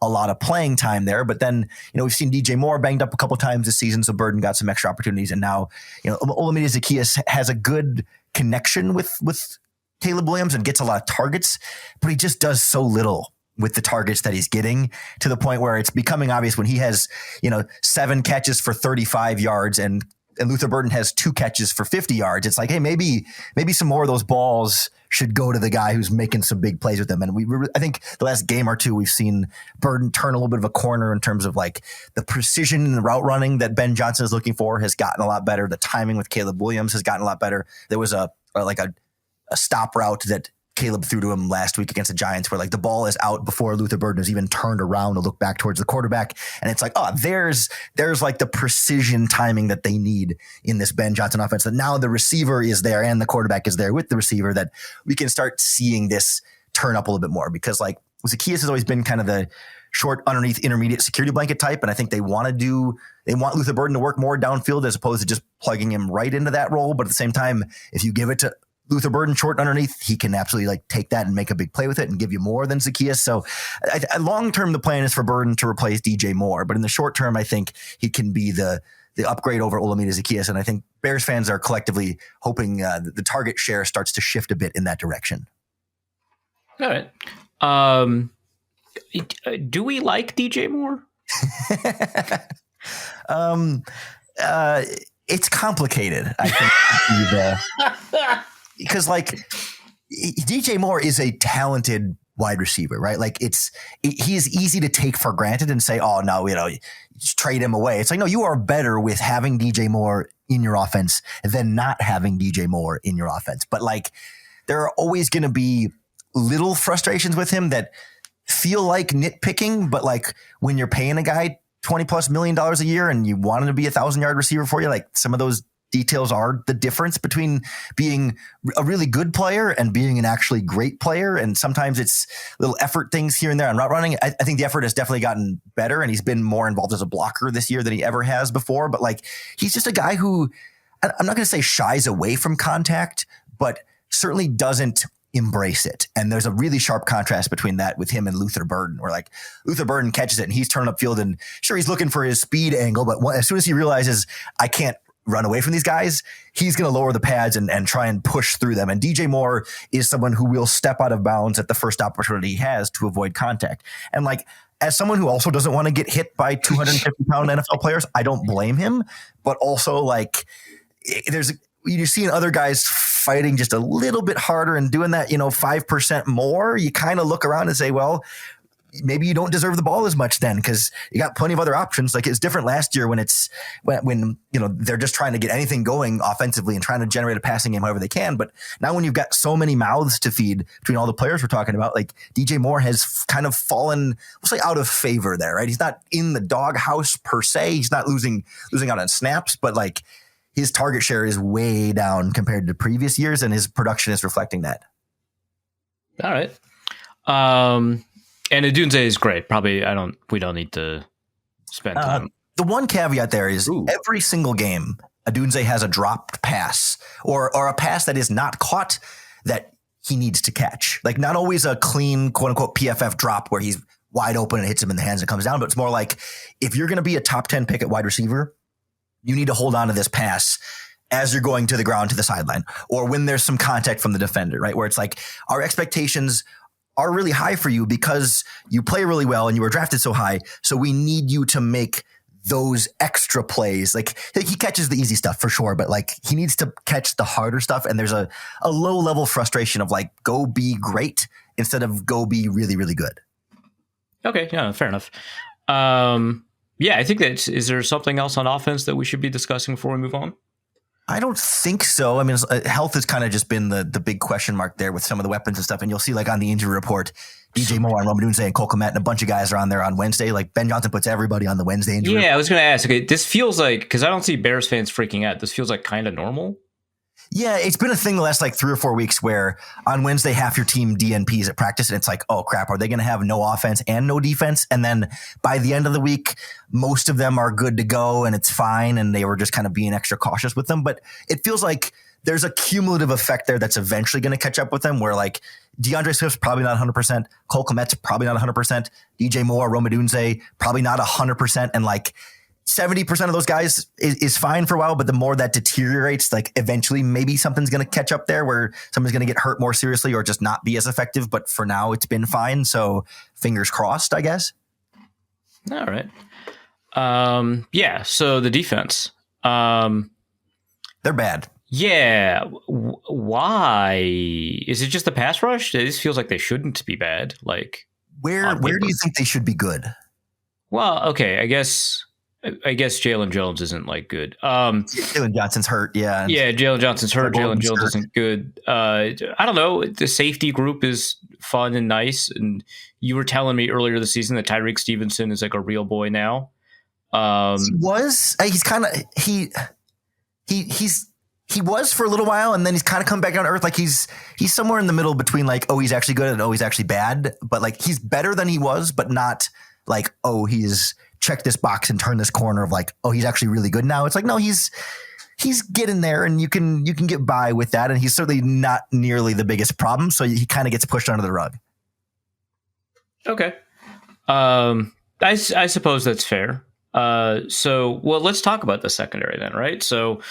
[SPEAKER 3] a lot of playing time there. But then, we've seen DJ Moore banged up a couple times this season, so Burden got some extra opportunities. And now, Olamide Zaccheaus has a good connection with Caleb Williams and gets a lot of targets, but he just does so little with the targets that he's getting, to the point where it's becoming obvious when he has, 7 catches for 35 yards and Luther Burden has 2 catches for 50 yards. It's like, hey, maybe some more of those balls should go to the guy who's making some big plays with them. And I think the last game or two, we've seen Burden turn a little bit of a corner in terms of like the precision in the route running that Ben Johnson is looking for has gotten a lot better. The timing with Caleb Williams has gotten a lot better. There was a stop route that Caleb threw to him last week against the Giants where like the ball is out before Luther Burden has even turned around to look back towards the quarterback. And it's like, there's like the precision timing that they need in this Ben Johnson offense, that now the receiver is there and the quarterback is there with the receiver, that we can start seeing this turn up a little bit more, because like Zaccheaus has always been kind of the short underneath intermediate security blanket type. And I think they want Luther Burden to work more downfield as opposed to just plugging him right into that role. But at the same time, if you give it to Luther Burden short underneath, he can absolutely like take that and make a big play with it and give you more than Zaccheaus. So long term, the plan is for Burden to replace DJ Moore, but in the short term, I think he can be the upgrade over Olamide Zaccheaus. And I think Bears fans are collectively hoping the target share starts to shift a bit in that direction.
[SPEAKER 2] All right. Do we like DJ Moore?
[SPEAKER 3] It's complicated, I think. Because like DJ Moore is a talented wide receiver, right? Like he is easy to take for granted and say, oh no, just trade him away. It's like, no, you are better with having DJ Moore in your offense than not having DJ Moore in your offense. But like, there are always going to be little frustrations with him that feel like nitpicking, but like when you're paying a guy $20+ million a year and you want him to be 1,000-yard receiver for you, like some of those details are the difference between being a really good player and being an actually great player. And sometimes it's little effort things here and there on route running. I think the effort has definitely gotten better, and he's been more involved as a blocker this year than he ever has before. But like, he's just a guy who, I'm not going to say shies away from contact, but certainly doesn't embrace it. And there's a really sharp contrast between that with him and Luther Burden, where like Luther Burden catches it and he's turning upfield, and sure, he's looking for his speed angle, but as soon as he realizes I can't run away from these guys, he's going to lower the pads and try and push through them. And DJ Moore is someone who will step out of bounds at the first opportunity he has to avoid contact. And like, as someone who also doesn't want to get hit by 250-pound NFL players, I don't blame him. But also, like, you're seeing other guys fighting just a little bit harder and doing that, 5% more. You kind of look around and say, well, maybe you don't deserve the ball as much then, because you got plenty of other options. Like, it's different last year when they're just trying to get anything going offensively and trying to generate a passing game however they can. But now when you've got so many mouths to feed between all the players we're talking about, like DJ Moore has kind of fallen, we'll say, out of favor there, right? He's not in the doghouse per se. He's not losing out on snaps, but like his target share is way down compared to previous years, and his production is reflecting that.
[SPEAKER 2] All right. And Adunze is great. Probably we don't need to spend time.
[SPEAKER 3] The one caveat there is every single game, Adunze has a dropped pass or a pass that is not caught that he needs to catch. Like, not always a clean, quote unquote, PFF drop where he's wide open and hits him in the hands and comes down, but it's more like, if you're going to be a top 10 pick at wide receiver, you need to hold on to this pass as you're going to the ground to the sideline, or when there's some contact from the defender, right? Where it's like, our expectations are really high for you because you play really well and you were drafted so high. So we need you to make those extra plays. Like, he catches the easy stuff for sure, but like, he needs to catch the harder stuff. And there's a low level frustration of like, go be great instead of go be really, really good.
[SPEAKER 2] Okay. Yeah, fair enough. Yeah, I think is there something else on offense that we should be discussing before we move on?
[SPEAKER 3] I don't think so. I mean, health has kind of just been the big question mark there with some of the weapons and stuff. And you'll see like on the injury report, DJ Moore and Roma Dunze and Cole Kmet and a bunch of guys are on there on Wednesday. Like Ben Johnson puts everybody on the Wednesday injury report.
[SPEAKER 2] I was going to ask. Okay, this feels like, because I don't see Bears fans freaking out. This feels like kind of normal.
[SPEAKER 3] Yeah, it's been a thing the last like 3 or 4 weeks where on Wednesday, half your team DNPs at practice. And it's like, oh, crap, are they going to have no offense and no defense? And then by the end of the week, most of them are good to go and it's fine. And they were just kind of being extra cautious with them. But it feels like there's a cumulative effect there that's eventually going to catch up with them where like DeAndre Swift's probably not 100%. Cole Kmet's probably not 100%. DJ Moore, Roma Dunze, probably not 100%. And like 70% of those guys is fine for a while, but the more that deteriorates, like eventually maybe something's going to catch up there where someone's going to get hurt more seriously or just not be as effective. But for now, it's been fine. So fingers crossed, I guess.
[SPEAKER 2] All right. So the defense.
[SPEAKER 3] They're bad.
[SPEAKER 2] Yeah. Why? Is it just the pass rush? This feels like they shouldn't be bad. Like
[SPEAKER 3] where do you think they should be good?
[SPEAKER 2] Well, okay, I guess Jalen Jones isn't like good.
[SPEAKER 3] Jalen Johnson's hurt. Yeah.
[SPEAKER 2] Jalen Johnson's hurt. Jalen Jones isn't good. I don't know. The safety group is fun and nice. And you were telling me earlier this season that Tyreek Stevenson is like a real boy now.
[SPEAKER 3] He's kind of he was for a little while, and then he's kind of come back down to earth. Like he's somewhere in the middle between like, oh, he's actually good and oh, he's actually bad. But like he's better than he was, but not like, oh, he's check this box and turn this corner of like, oh, he's actually really good now. It's like, no, he's getting there and you can get by with that. And he's certainly not nearly the biggest problem. So he kind of gets pushed under the rug.
[SPEAKER 2] Okay. I suppose that's fair. So let's talk about the secondary then, right? So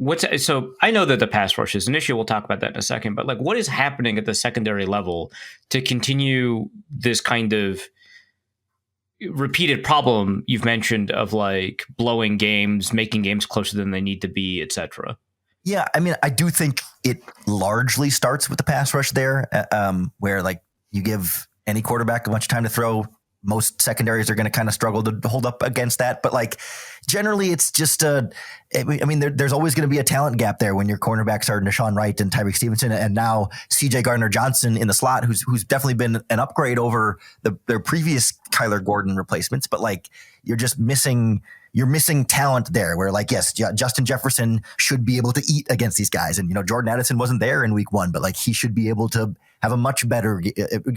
[SPEAKER 2] I know that the pass rush is an issue. We'll talk about that in a second, but like what is happening at the secondary level to continue this kind of repeated problem you've mentioned of like blowing games, making games closer than they need to be, etc.?
[SPEAKER 3] Yeah, I mean, I do think it largely starts with the pass rush there, where like you give any quarterback a bunch of time to throw. Most secondaries are going to kind of struggle to hold up against that. But like generally it's just there's always going to be a talent gap there when your cornerbacks are Nashawn Wright and Tyreek Stevenson and now CJ Gardner-Johnson in the slot, who's definitely been an upgrade over their previous Kyler Gordon replacements. But like you're missing talent there where like, yes, Justin Jefferson should be able to eat against these guys. And, Jordan Addison wasn't there in week 1, but like he should be able to have a much better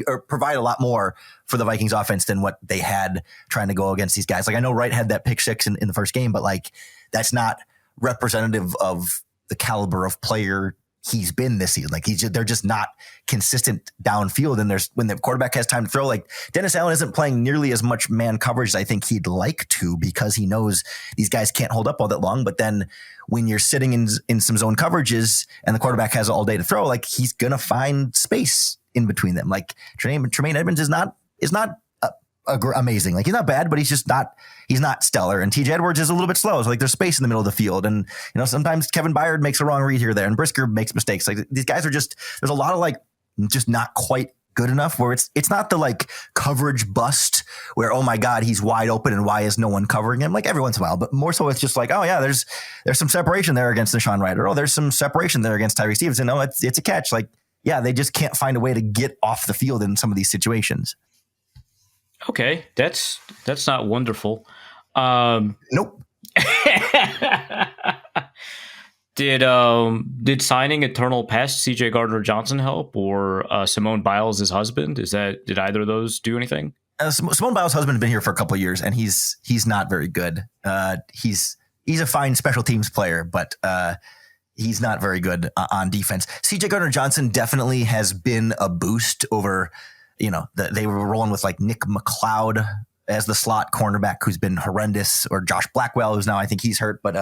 [SPEAKER 3] or provide a lot more for the Vikings offense than what they had trying to go against these guys. Like I know Wright had that pick 6 in the first game, but like that's not representative of the caliber of player he's been this season. Like they're just not consistent downfield. And when the quarterback has time to throw, like Dennis Allen isn't playing nearly as much man coverage as I think he'd like to, because he knows these guys can't hold up all that long. But then when you're sitting in some zone coverages and the quarterback has all day to throw, like he's going to find space in between them. Like Tremaine Edmonds is not amazing. Like he's not bad, but he's not stellar. And TJ Edwards is a little bit slow. So like there's space in the middle of the field. And, sometimes Kevin Byard makes a wrong read here or there and Brisker makes mistakes. Like these guys are there's a lot of like, just not quite good enough where it's not the like coverage bust where, oh my God, he's wide open and why is no one covering him? Like every once in a while, but more so it's just like, oh yeah, there's some separation there against Nashawn Wright, or oh, there's some separation there against Tyreek Stevenson. No, it's a catch. Like, yeah, they just can't find a way to get off the field in some of these situations.
[SPEAKER 2] Okay, that's not wonderful.
[SPEAKER 3] Nope.
[SPEAKER 2] Did signing eternal pest CJ Gardner-Johnson help, or Simone Biles' his husband? Did either of those do anything?
[SPEAKER 3] Simone Biles' husband has been here for a couple of years, and he's not very good. He's a fine special teams player, but he's not very good on defense. CJ Gardner-Johnson definitely has been a boost over. They were rolling with like Nick McLeod as the slot cornerback, who's been horrendous, or Josh Blackwell, who's now, I think he's hurt. But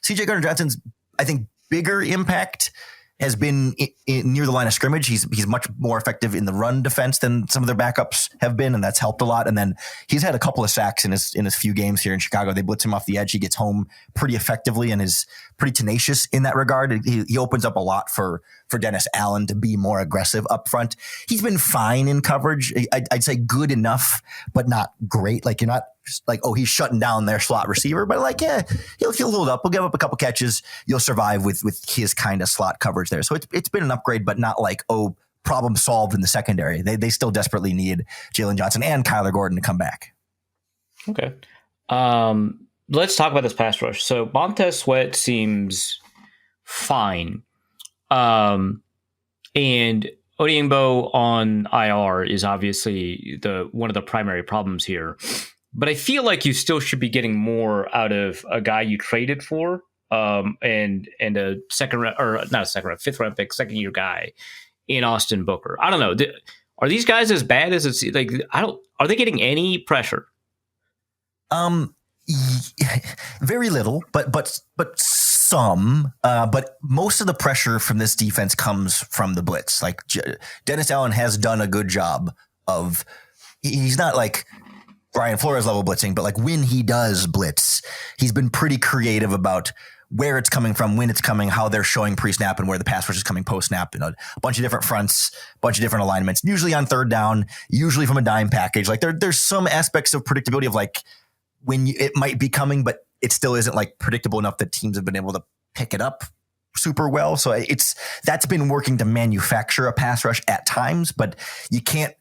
[SPEAKER 3] CJ Gardner-Johnson's, I think, bigger impact has been near the line of scrimmage. He's much more effective in the run defense than some of their backups have been, and that's helped a lot. And then he's had a couple of sacks in his few games here in Chicago. They blitz him off the edge. He gets home pretty effectively and is pretty tenacious in that regard. He opens up a lot for Dennis Allen to be more aggressive up front. He's been fine in coverage. I'd say good enough, but not great. Like you're not like, oh, he's shutting down their slot receiver, but like, yeah, he'll hold up. He'll give up a couple catches. You'll survive with his kind of slot coverage there. So it's been an upgrade, but not like, oh, problem solved in the secondary. They still desperately need Jalen Johnson and Kyler Gordon to come back.
[SPEAKER 2] Okay. Let's talk about this pass rush. So Montez Sweat seems fine. And Odiengbo on IR is obviously one of the primary problems here. But I feel like you still should be getting more out of a guy you traded for, and a fifth round pick, second year guy in Austin Booker. I don't know. Are these guys as bad as it's like? Are they getting any pressure?
[SPEAKER 3] Very little, but some. But most of the pressure from this defense comes from the blitz. Like Dennis Allen has done a good job of. He's not like Brian Flores level blitzing, but like when he does blitz, he's been pretty creative about where it's coming from, when it's coming, how they're showing pre-snap, and where the pass rush is coming post-snap. A bunch of different fronts, a bunch of different alignments. Usually on third down, usually from a dime package. Like there's some aspects of predictability of like. When it might be coming, but it still isn't like predictable enough that teams have been able to pick it up super well. So that's been working to manufacture a pass rush at times, but you can't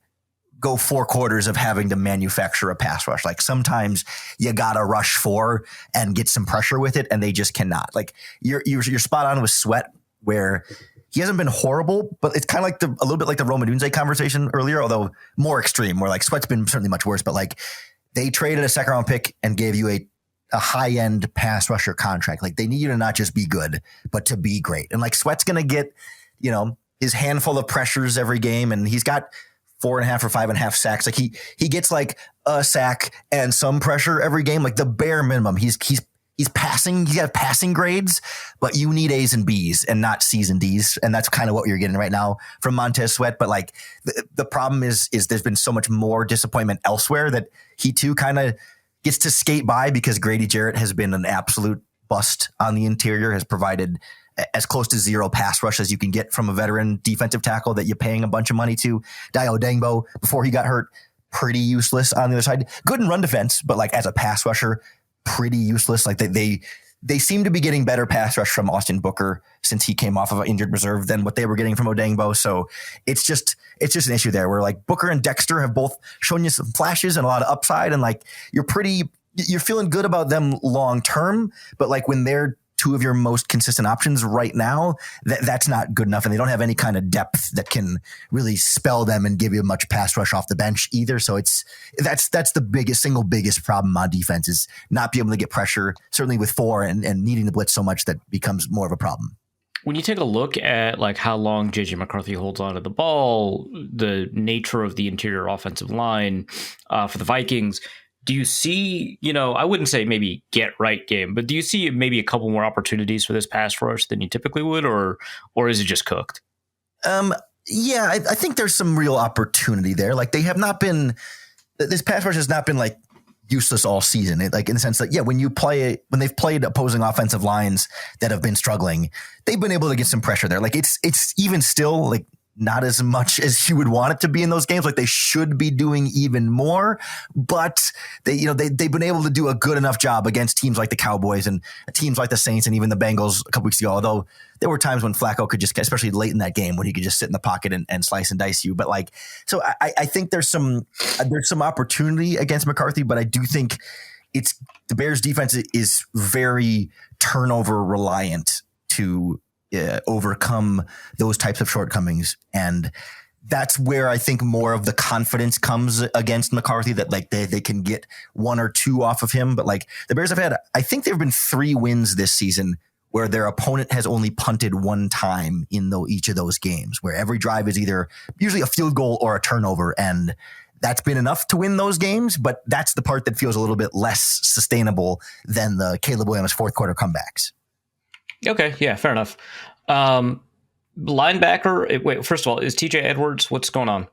[SPEAKER 3] go 4 quarters of having to manufacture a pass rush. Like sometimes you gotta rush 4 and get some pressure with it, and they just cannot. Like you're spot on with Sweat, where he hasn't been horrible, but it's kind of like a little bit like the Rome Odunze conversation earlier, although more extreme. Where like Sweat's been certainly much worse, but like. They traded a second round pick and gave you a high-end pass rusher contract. Like they need you to not just be good, but to be great. And like Sweat's going to get, his handful of pressures every game. And he's got 4.5 or 5.5 sacks. Like he gets like a sack and some pressure every game, like the bare minimum. He's passing, he's got passing grades, but you need A's and B's and not C's and D's. And that's kind of what you're getting right now from Montez Sweat. But like the problem is there's been so much more disappointment elsewhere that he too kind of gets to skate by because Grady Jarrett has been an absolute bust on the interior, has provided as close to zero pass rush as you can get from a veteran defensive tackle that you're paying a bunch of money to. Dio Dangbo, before he got hurt, pretty useless on the other side. Good in run defense, but like as a pass rusher, pretty useless. Like they seem to be getting better pass rush from Austin Booker since he came off of an injured reserve than what they were getting from Odangbo. So it's just an issue there where like Booker and Dexter have both shown you some flashes and a lot of upside, and like you're feeling good about them long term, but like when they're 2 of your most consistent options right now, that's not good enough. And they don't have any kind of depth that can really spell them and give you much pass rush off the bench either. So that's the single biggest problem on defense is not being able to get pressure, certainly with 4 and needing to blitz so much that becomes more of a problem.
[SPEAKER 2] When you take a look at like how long JJ McCarthy holds onto the ball, the nature of the interior offensive line for the Vikings, do you see, I wouldn't say maybe get right game, but do you see maybe a couple more opportunities for this pass rush than you typically would, or is it just cooked?
[SPEAKER 3] Yeah, I think there's some real opportunity there. Like this pass rush has not been like useless all season. Like in the sense that, yeah, when they've played opposing offensive lines that have been struggling, they've been able to get some pressure there. Like it's even still like not as much as you would want it to be in those games. Like they should be doing even more, but they've been able to do a good enough job against teams like the Cowboys and teams like the Saints and even the Bengals a couple weeks ago. Although there were times when Flacco could just, especially late in that game, when he could just sit in the pocket and slice and dice you. But like, so I think there's some opportunity against McCarthy, but I do think the Bears defense is very turnover reliant to overcome those types of shortcomings. And that's where I think more of the confidence comes against McCarthy, that like they can get 1 or 2 off of him. But like the Bears have had, I think there have been 3 wins this season where their opponent has only punted 1 time in each of those games, where every drive is either usually a field goal or a turnover. And that's been enough to win those games, but that's the part that feels a little bit less sustainable than the Caleb Williams 4th quarter comebacks.
[SPEAKER 2] Okay, yeah, fair enough. Linebacker, wait, first of all, is TJ Edwards, what's going on?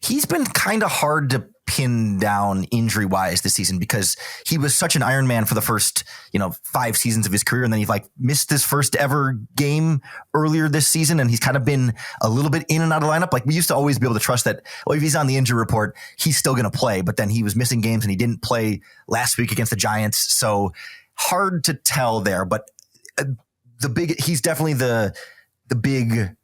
[SPEAKER 3] He's been kind of hard to pinned down injury wise this season, because he was such an Iron Man for the first, 5 seasons of his career. And then he missed his first ever game earlier this season. And he's kind of been a little bit in and out of lineup. Like we used to always be able to trust that, if he's on the injury report, he's still going to play, but then he was missing games and he didn't play last week against the Giants. So hard to tell there, but he's definitely the big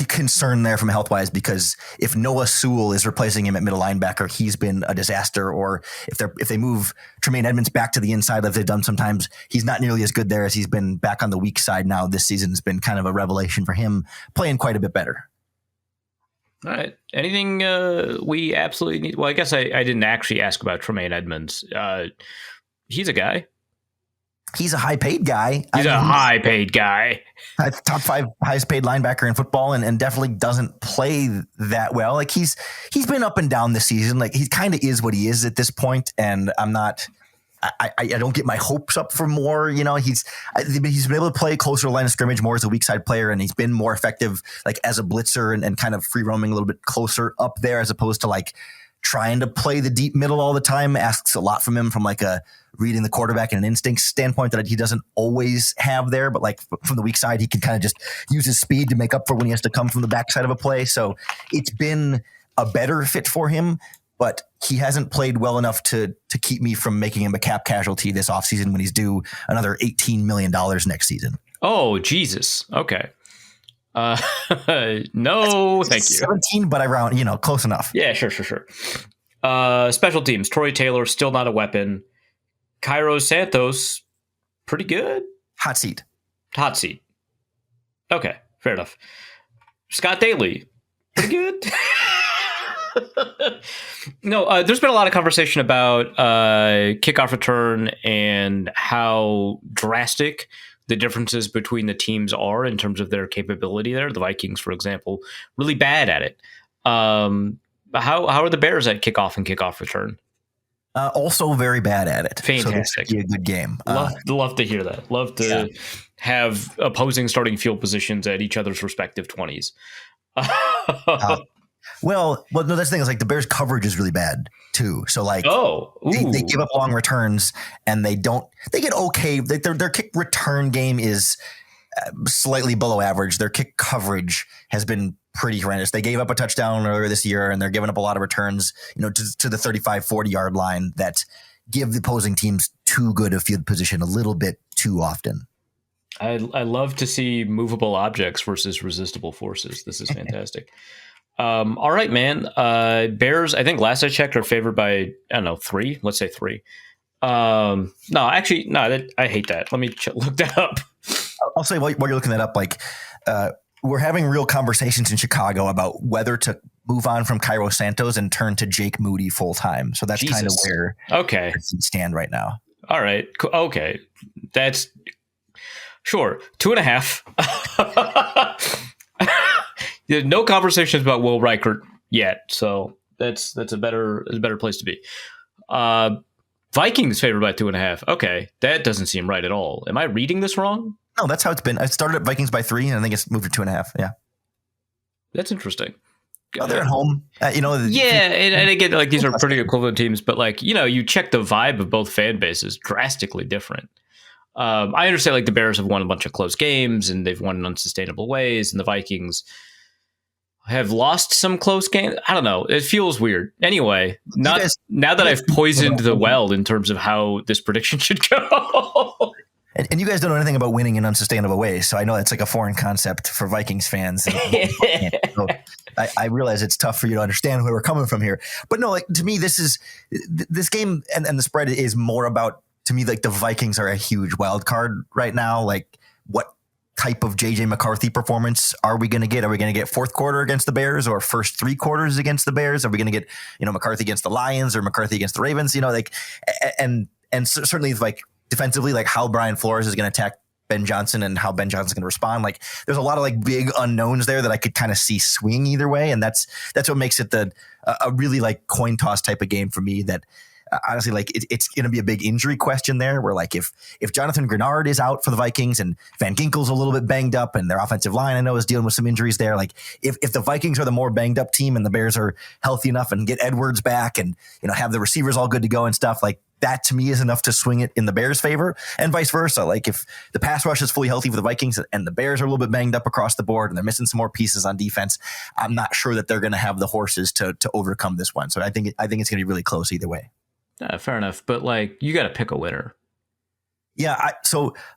[SPEAKER 3] concern there from health wise, because if Noah Sewell is replacing him at middle linebacker, he's been a disaster. Or if they move Tremaine Edmonds back to the inside like they've done sometimes, he's not nearly as good there as he's been back on the weak side. Now this season has been kind of a revelation for him, playing quite a bit better.
[SPEAKER 2] All right. Anything we absolutely need? Well, I guess I didn't actually ask about Tremaine Edmonds. He's a guy.
[SPEAKER 3] He's a high-paid guy.
[SPEAKER 2] He's a high-paid guy.
[SPEAKER 3] Top 5 highest-paid linebacker in football, and definitely doesn't play that well. Like he's been up and down this season. Like he kind of is what he is at this point, and I'm not. I don't get my hopes up for more. He's been able to play closer to the line of scrimmage more as a weak side player, and he's been more effective like as a blitzer and kind of free roaming a little bit closer up there, as opposed to like trying to play the deep middle all the time. Asks a lot from him from like a reading the quarterback and an instinct standpoint that he doesn't always have there. But like from the weak side, he can kind of just use his speed to make up for when he has to come from the backside of a play. So it's been a better fit for him, but he hasn't played well enough to keep me from making him a cap casualty this offseason when he's due another $18 million next season.
[SPEAKER 2] Oh, Jesus. Okay. No, thank you.
[SPEAKER 3] 17, but around, close enough.
[SPEAKER 2] Yeah, sure. Special teams. Troy Taylor, still not a weapon. Cairo Santos, pretty good.
[SPEAKER 3] Hot seat.
[SPEAKER 2] Okay, fair enough. Scott Daly, pretty good. No, there's been a lot of conversation about kickoff return and how drastic the differences between the teams are in terms of their capability there. The Vikings, for example, really bad at it. How are the Bears at kickoff and kickoff return?
[SPEAKER 3] Also very bad at it.
[SPEAKER 2] Fantastic.
[SPEAKER 3] So this would be a good game.
[SPEAKER 2] Love to hear that. Love to have opposing starting field positions at each other's respective 20s.
[SPEAKER 3] Well, no, that's the thing is like the Bears coverage is really bad too. So like, they give up long returns and they get okay. Their kick return game is slightly below average. Their kick coverage has been pretty horrendous. They gave up a touchdown earlier this year and they're giving up a lot of returns, to the 35, 40 yard line that give the opposing teams too good a field position a little bit too often.
[SPEAKER 2] I love to see movable objects versus resistible forces. This is fantastic. All right, man. Bears, I think last I checked, are favored by, I don't know, 3. Let's say 3. No, actually, no, I hate that. Let me look that up.
[SPEAKER 3] I'll say while you're looking that up, like we're having real conversations in Chicago about whether to move on from Cairo Santos and turn to Jake Moody full time. So that's kind of where we stand right now.
[SPEAKER 2] All right. Okay. That's sure. 2.5. No conversations about Will Reichert yet. So that's a better place to be. Vikings favored by 2.5. Okay. That doesn't seem right at all. Am I reading this wrong?
[SPEAKER 3] No, that's how it's been. I started at Vikings by 3, and I think it's moved to 2.5. Yeah,
[SPEAKER 2] that's interesting.
[SPEAKER 3] Oh, they're at home.
[SPEAKER 2] And again, like these are pretty equivalent teams, but like you check the vibe of both fan bases, drastically different. I understand like the Bears have won a bunch of close games and they've won in unsustainable ways, and the Vikings have lost some close games. I don't know. It feels weird. Anyway, now that I've poisoned the well in terms of how this prediction should go.
[SPEAKER 3] And you guys don't know anything about winning in unsustainable ways, so I know it's like a foreign concept for Vikings fans. So I realize it's tough for you to understand where we're coming from here. But no, like to me, this game and the spread is more about, to me, like the Vikings are a huge wild card right now. Like what type of JJ McCarthy performance are we going to get? Are we going to get fourth quarter against the Bears or first 3 quarters against the Bears? Are we going to get, McCarthy against the Lions or McCarthy against the Ravens? And certainly like defensively, like how Brian Flores is going to attack Ben Johnson and how Ben Johnson's going to respond. Like there's a lot of like big unknowns there that I could kind of see swing either way. And that's what makes it a really like coin toss type of game for me that honestly, like it's going to be a big injury question there. Where like if Jonathan Grenard is out for the Vikings and Van Ginkel's a little bit banged up and their offensive line I know is dealing with some injuries there. Like if the Vikings are the more banged up team and the Bears are healthy enough and get Edwards back and have the receivers all good to go and stuff, like that to me is enough to swing it in the Bears' favor, and vice versa. Like if the pass rush is fully healthy for the Vikings and the Bears are a little bit banged up across the board and they're missing some more pieces on defense, I'm not sure that they're going to have the horses to overcome this one. So I think it's going to be really close either way.
[SPEAKER 2] Fair enough, but like you got to pick a winner.
[SPEAKER 3] Yeah,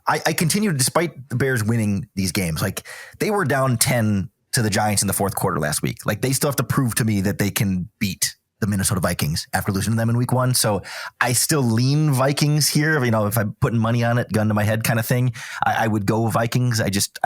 [SPEAKER 3] I continue, despite the Bears winning these games, like they were down 10 to the Giants in the fourth quarter last week. Like they still have to prove to me that they can beat the Minnesota Vikings after losing to them in week 1. So I still lean Vikings here. If I'm putting money on it, gun to my head kind of thing, I would go Vikings. I just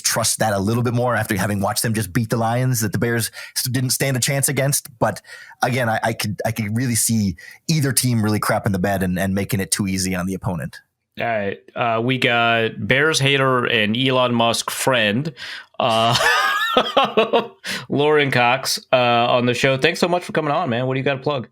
[SPEAKER 3] trust that a little bit more after having watched them just beat the Lions that the Bears didn't stand a chance against. But again, I could really see either team really crapping the bed and making it too easy on the opponent.
[SPEAKER 2] All right. We got Bears hater and Elon Musk friend, Lorin Cox, on the show. Thanks so much for coming on, man. What do you got to plug?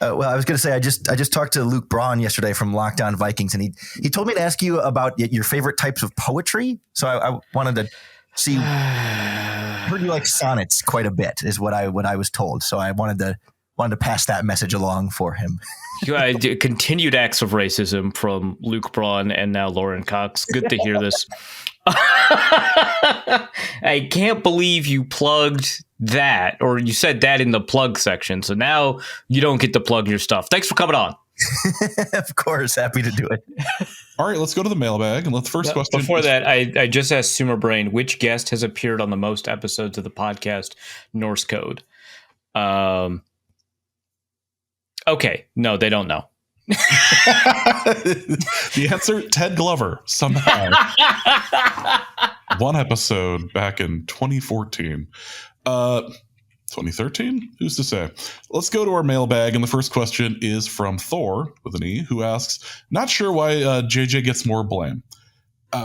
[SPEAKER 3] Well, I was going to say, I just talked to Luke Braun yesterday from Locked On Vikings, and he told me to ask you about your favorite types of poetry. So I wanted to see. I heard you like sonnets quite a bit, is what I was told. So I wanted to pass that message along for him.
[SPEAKER 2] Continued acts of racism from Luke Braun and now Lorin Cox. Good to hear this. I can't believe you plugged that, or you said that in the plug section. So now you don't get to plug your stuff. Thanks for coming on.
[SPEAKER 3] Of course, happy to do it.
[SPEAKER 1] All right, let's go to the mailbag. And the first question.
[SPEAKER 2] Before that, I just asked Sumer Brain, which guest has appeared on the most episodes of the podcast Norse Code? Okay, no, they don't know.
[SPEAKER 1] The answer, Ted Glover, somehow. One episode back in 2014. 2013? Who's to say? Let's go to our mailbag, and the first question is from Thor, with an E, who asks, not sure why JJ gets more blame.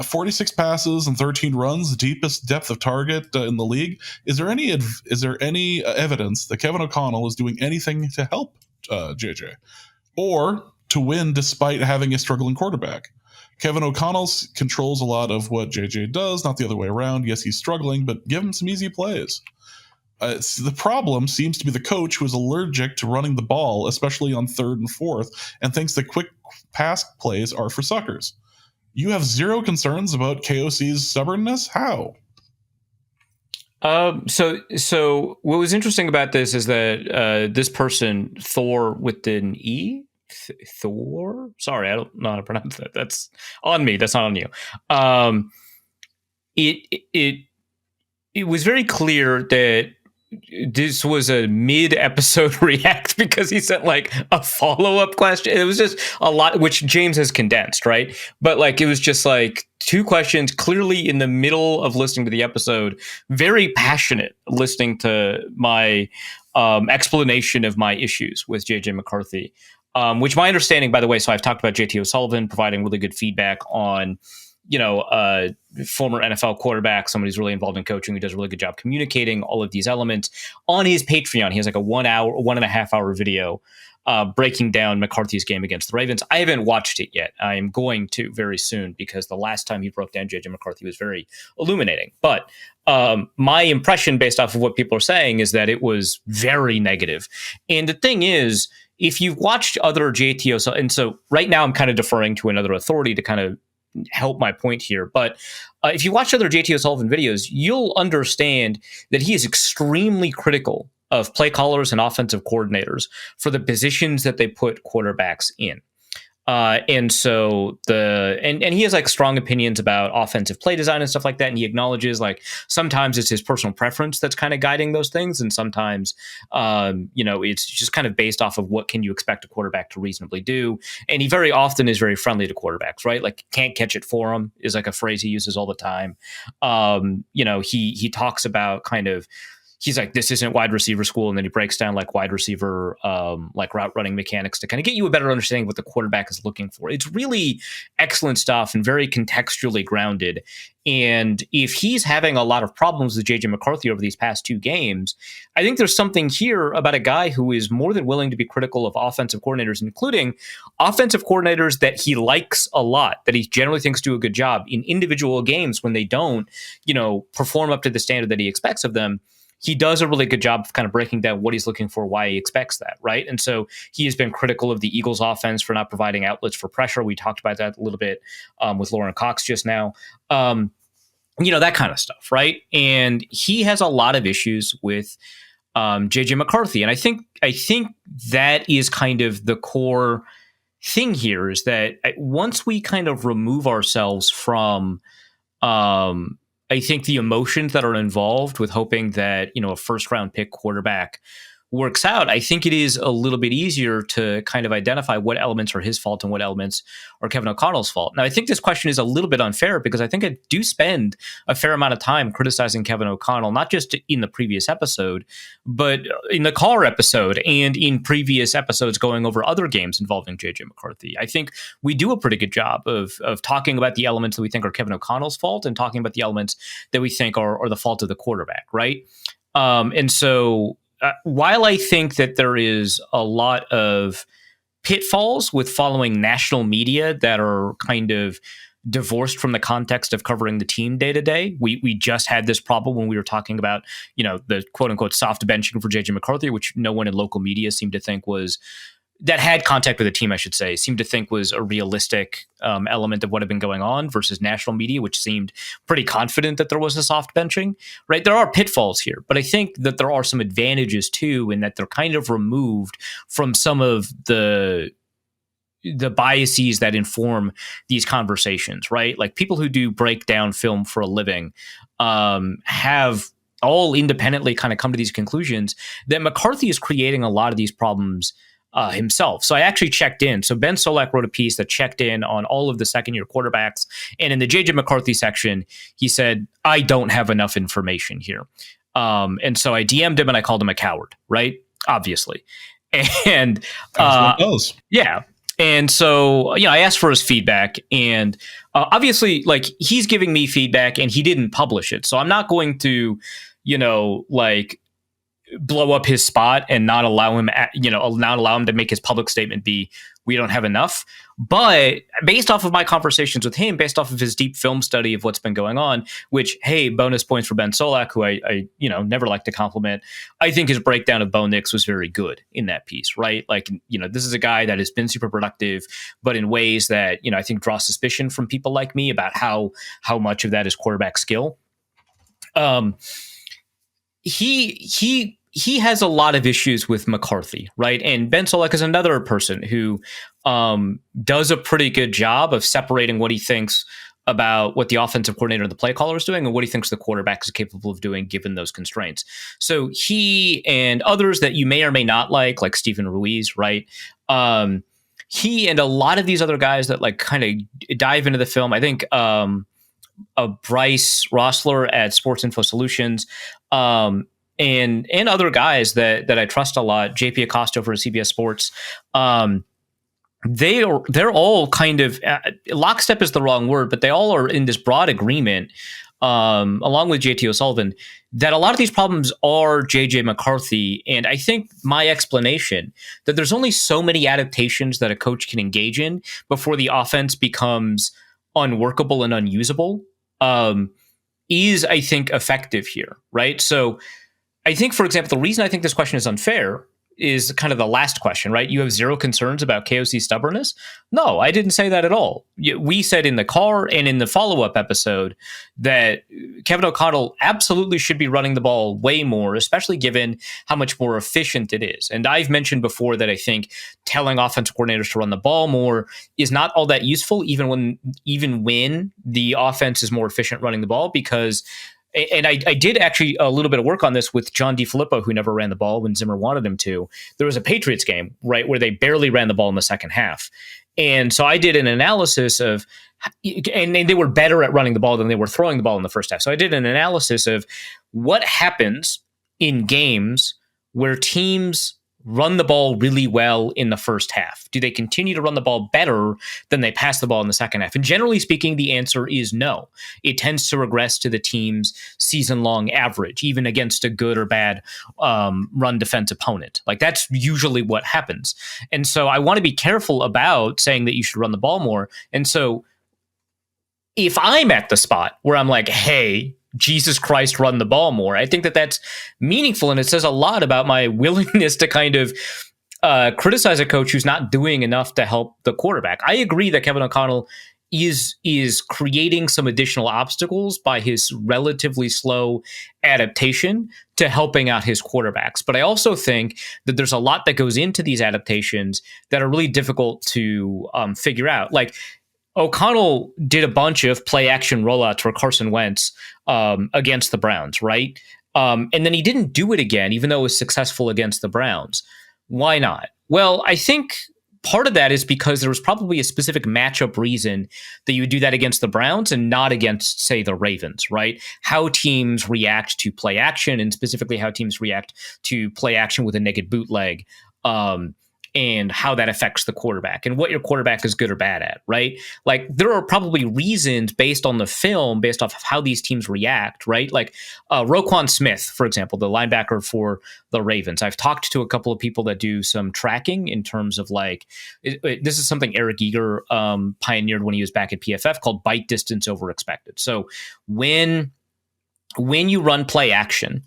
[SPEAKER 1] 46 passes and 13 runs, the deepest depth of target in the league. Is there any evidence that Kevin O'Connell is doing anything to help JJ? Or to win despite having a struggling quarterback? Kevin O'Connell controls a lot of what JJ does, not the other way around. Yes, he's struggling, but give him some easy plays. The problem seems to be the coach, who is allergic to running the ball, especially on 3rd and 4th, and thinks that quick pass plays are for suckers. You have zero concerns about KOC's stubbornness? How?
[SPEAKER 2] So what was interesting about this is that this person, Thor with an E, Thor? Sorry, I don't know how to pronounce that. That's on me. That's not on you. It was very clear that this was a mid-episode react because he sent like a follow-up question. It was just a lot, which James has condensed, right? But like it was just like 2 questions, clearly in the middle of listening to the episode, very passionate listening to my explanation of my issues with JJ McCarthy, which my understanding, by the way, so I've talked about JT O'Sullivan providing really good feedback on, former NFL quarterback, somebody who's really involved in coaching, who does a really good job communicating all of these elements. On his Patreon, he has like a 1.5 hour video breaking down McCarthy's game against the Ravens. I haven't watched it yet. I am going to very soon, because the last time he broke down JJ McCarthy was very illuminating. But my impression, based off of what people are saying, is that it was very negative. And the thing is, if you've watched other JT, and so right now I'm kind of deferring to another authority to kind of help my point here, but if you watch other JT O'Sullivan videos, you'll understand that he is extremely critical of play callers and offensive coordinators for the positions that they put quarterbacks in. And so and he has like strong opinions about offensive play design and stuff like that. And he acknowledges like sometimes it's his personal preference that's kind of guiding those things. And sometimes, it's just kind of based off of what can you expect a quarterback to reasonably do. And he very often is very friendly to quarterbacks, right? Like can't catch it for him is like a phrase he uses all the time. He talks about kind of, he's like, this isn't wide receiver school. And then he breaks down like wide receiver, like route running mechanics to kind of get you a better understanding of what the quarterback is looking for. It's really excellent stuff and very contextually grounded. And if he's having a lot of problems with JJ McCarthy over these past 2 games, I think there's something here about a guy who is more than willing to be critical of offensive coordinators, including offensive coordinators that he likes a lot, that he generally thinks do a good job in individual games when they don't, perform up to the standard that he expects of them. He does a really good job of kind of breaking down what he's looking for, why he expects that, right? And so he has been critical of the Eagles offense for not providing outlets for pressure. We talked about that a little bit with Lorin Cox just now. That kind of stuff, right? And he has a lot of issues with JJ McCarthy. And I think that is kind of the core thing here, is that once we kind of remove ourselves from I think the emotions that are involved with hoping that, a first round pick quarterback works out, I think it is a little bit easier to kind of identify what elements are his fault and what elements are Kevin O'Connell's fault. Now, I think this question is a little bit unfair because I think I do spend a fair amount of time criticizing Kevin O'Connell, not just in the previous episode, but in the Carr episode and in previous episodes going over other games involving JJ McCarthy. I think we do a pretty good job of talking about the elements that we think are Kevin O'Connell's fault and talking about the elements that we think are the fault of the quarterback, right? And so while I think that there is a lot of pitfalls with following national media that are kind of divorced from the context of covering the team day to day, we just had this problem when we were talking about, the quote unquote soft benching for JJ McCarthy, which no one in local media seemed to think that had contact with the team, I should say, seemed to think was a realistic element of what had been going on, versus national media, which seemed pretty confident that there was a soft benching, right? There are pitfalls here, but I think that there are some advantages too, in that they're kind of removed from some of the biases that inform these conversations, right? Like people who do breakdown film for a living have all independently kind of come to these conclusions that McCarthy is creating a lot of these problems himself. So I actually checked in. So Ben Solak wrote a piece that checked in on all of the second-year quarterbacks. And in the JJ McCarthy section, he said, I don't have enough information here. And so I DM'd him and I called him a coward, right? Obviously. And yeah. And so, I asked for his feedback, and obviously, like, he's giving me feedback and he didn't publish it. So I'm not going to, blow up his spot and not allow him, to make his public statement be, we don't have enough. But based off of my conversations with him, based off of his deep film study of what's been going on, which, hey, bonus points for Ben Solak, who I never like to compliment. I think his breakdown of Bo Nix was very good in that piece, right? Like, this is a guy that has been super productive, but in ways that, I think draw suspicion from people like me about how much of that is quarterback skill. He has a lot of issues with McCarthy, right? And Ben Solak is another person who does a pretty good job of separating what he thinks about what the offensive coordinator and the play caller is doing and what he thinks the quarterback is capable of doing given those constraints. So he and others that you may or may not like Stephen Ruiz, right? He and a lot of these other guys that like kind of dive into the film, I think Bryce Rossler at Sports Info Solutions, and other guys that I trust a lot, JP Acosta for CBS Sports, they're all kind of lockstep is the wrong word, but they all are in this broad agreement, along with JT O'Sullivan, that a lot of these problems are JJ McCarthy. And I think my explanation that there's only so many adaptations that a coach can engage in before the offense becomes unworkable and unusable is, I think, effective here, right? So I think, for example, the reason I think this question is unfair is kind of the last question, right? You have zero concerns about KOC's stubbornness? No, I didn't say that at all. We said in the car and in the follow-up episode that Kevin O'Connell absolutely should be running the ball way more, especially given how much more efficient it is. And I've mentioned before that I think telling offensive coordinators to run the ball more is not all that useful, even when the offense is more efficient running the ball, because and I did actually a little bit of work on this with John DeFilippo, who never ran the ball when Zimmer wanted him to. There was a Patriots game, right, where they barely ran the ball in the second half. And so I did an analysis of, and they were better at running the ball than they were throwing the ball in the first half. So I did an analysis of what happens in games where teams run the ball really well in the first half? Do they continue to run the ball better than they pass the ball in the second half? And generally speaking, the answer is no. It tends to regress to the team's season-long average, even against a good or bad run defense opponent. Like, that's usually what happens. And so I want to be careful about saying that you should run the ball more. And so if I'm at the spot where I'm like, hey, Jesus Christ, run the ball more, I think that that's meaningful, and it says a lot about my willingness to kind of criticize a coach who's not doing enough to help the quarterback. I agree that Kevin O'Connell is creating some additional obstacles by his relatively slow adaptation to helping out his quarterbacks. But I also think that there's a lot that goes into these adaptations that are really difficult to figure out. Like, O'Connell did a bunch of play action rollouts for Carson Wentz against the Browns, right? And then he didn't do it again, even though it was successful against the Browns. Why not? Well, I think part of that is because there was probably a specific matchup reason that you would do that against the Browns and not against, say, the Ravens, right? How teams react to play action, and specifically how teams react to play action with a naked bootleg. And how that affects the quarterback and what your quarterback is good or bad at, right? Like, there are probably reasons based on the film, based off of how these teams react, right? Like Roquan Smith, for example, the linebacker for the Ravens. I've talked to a couple of people that do some tracking in terms of like, this is something Eric Eager pioneered when he was back at PFF, called bite distance over expected. So when you run play action,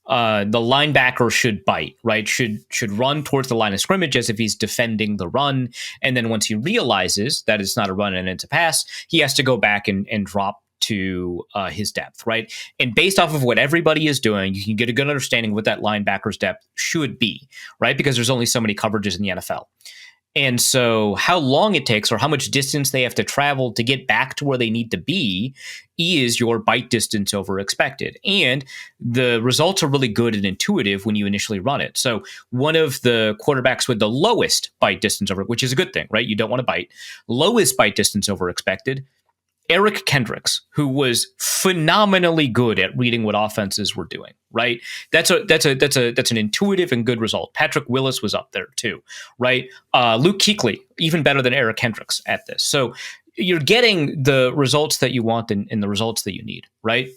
[SPEAKER 2] the linebacker should bite, right? Should run towards the line of scrimmage as if he's defending the run. And then once he realizes that it's not a run and it's a pass, he has to go back and drop to his depth, right? And based off of what everybody is doing, you can get a good understanding of what that linebacker's depth should be, right? Because there's only so many coverages in the NFL. And so how long it takes or how much distance they have to travel to get back to where they need to be is your bite distance over expected. And the results are really good and intuitive when you initially run it. So one of the quarterbacks with the lowest bite distance over, which is a good thing, right? You don't want to bite. Lowest bite distance over expected, Eric Kendricks, who was phenomenally good at reading what offenses were doing, right? That's an intuitive and good result. Patrick Willis was up there too, right? Luke Kuechly, even better than Eric Kendricks at this. So you're getting the results that you want and the results that you need, right?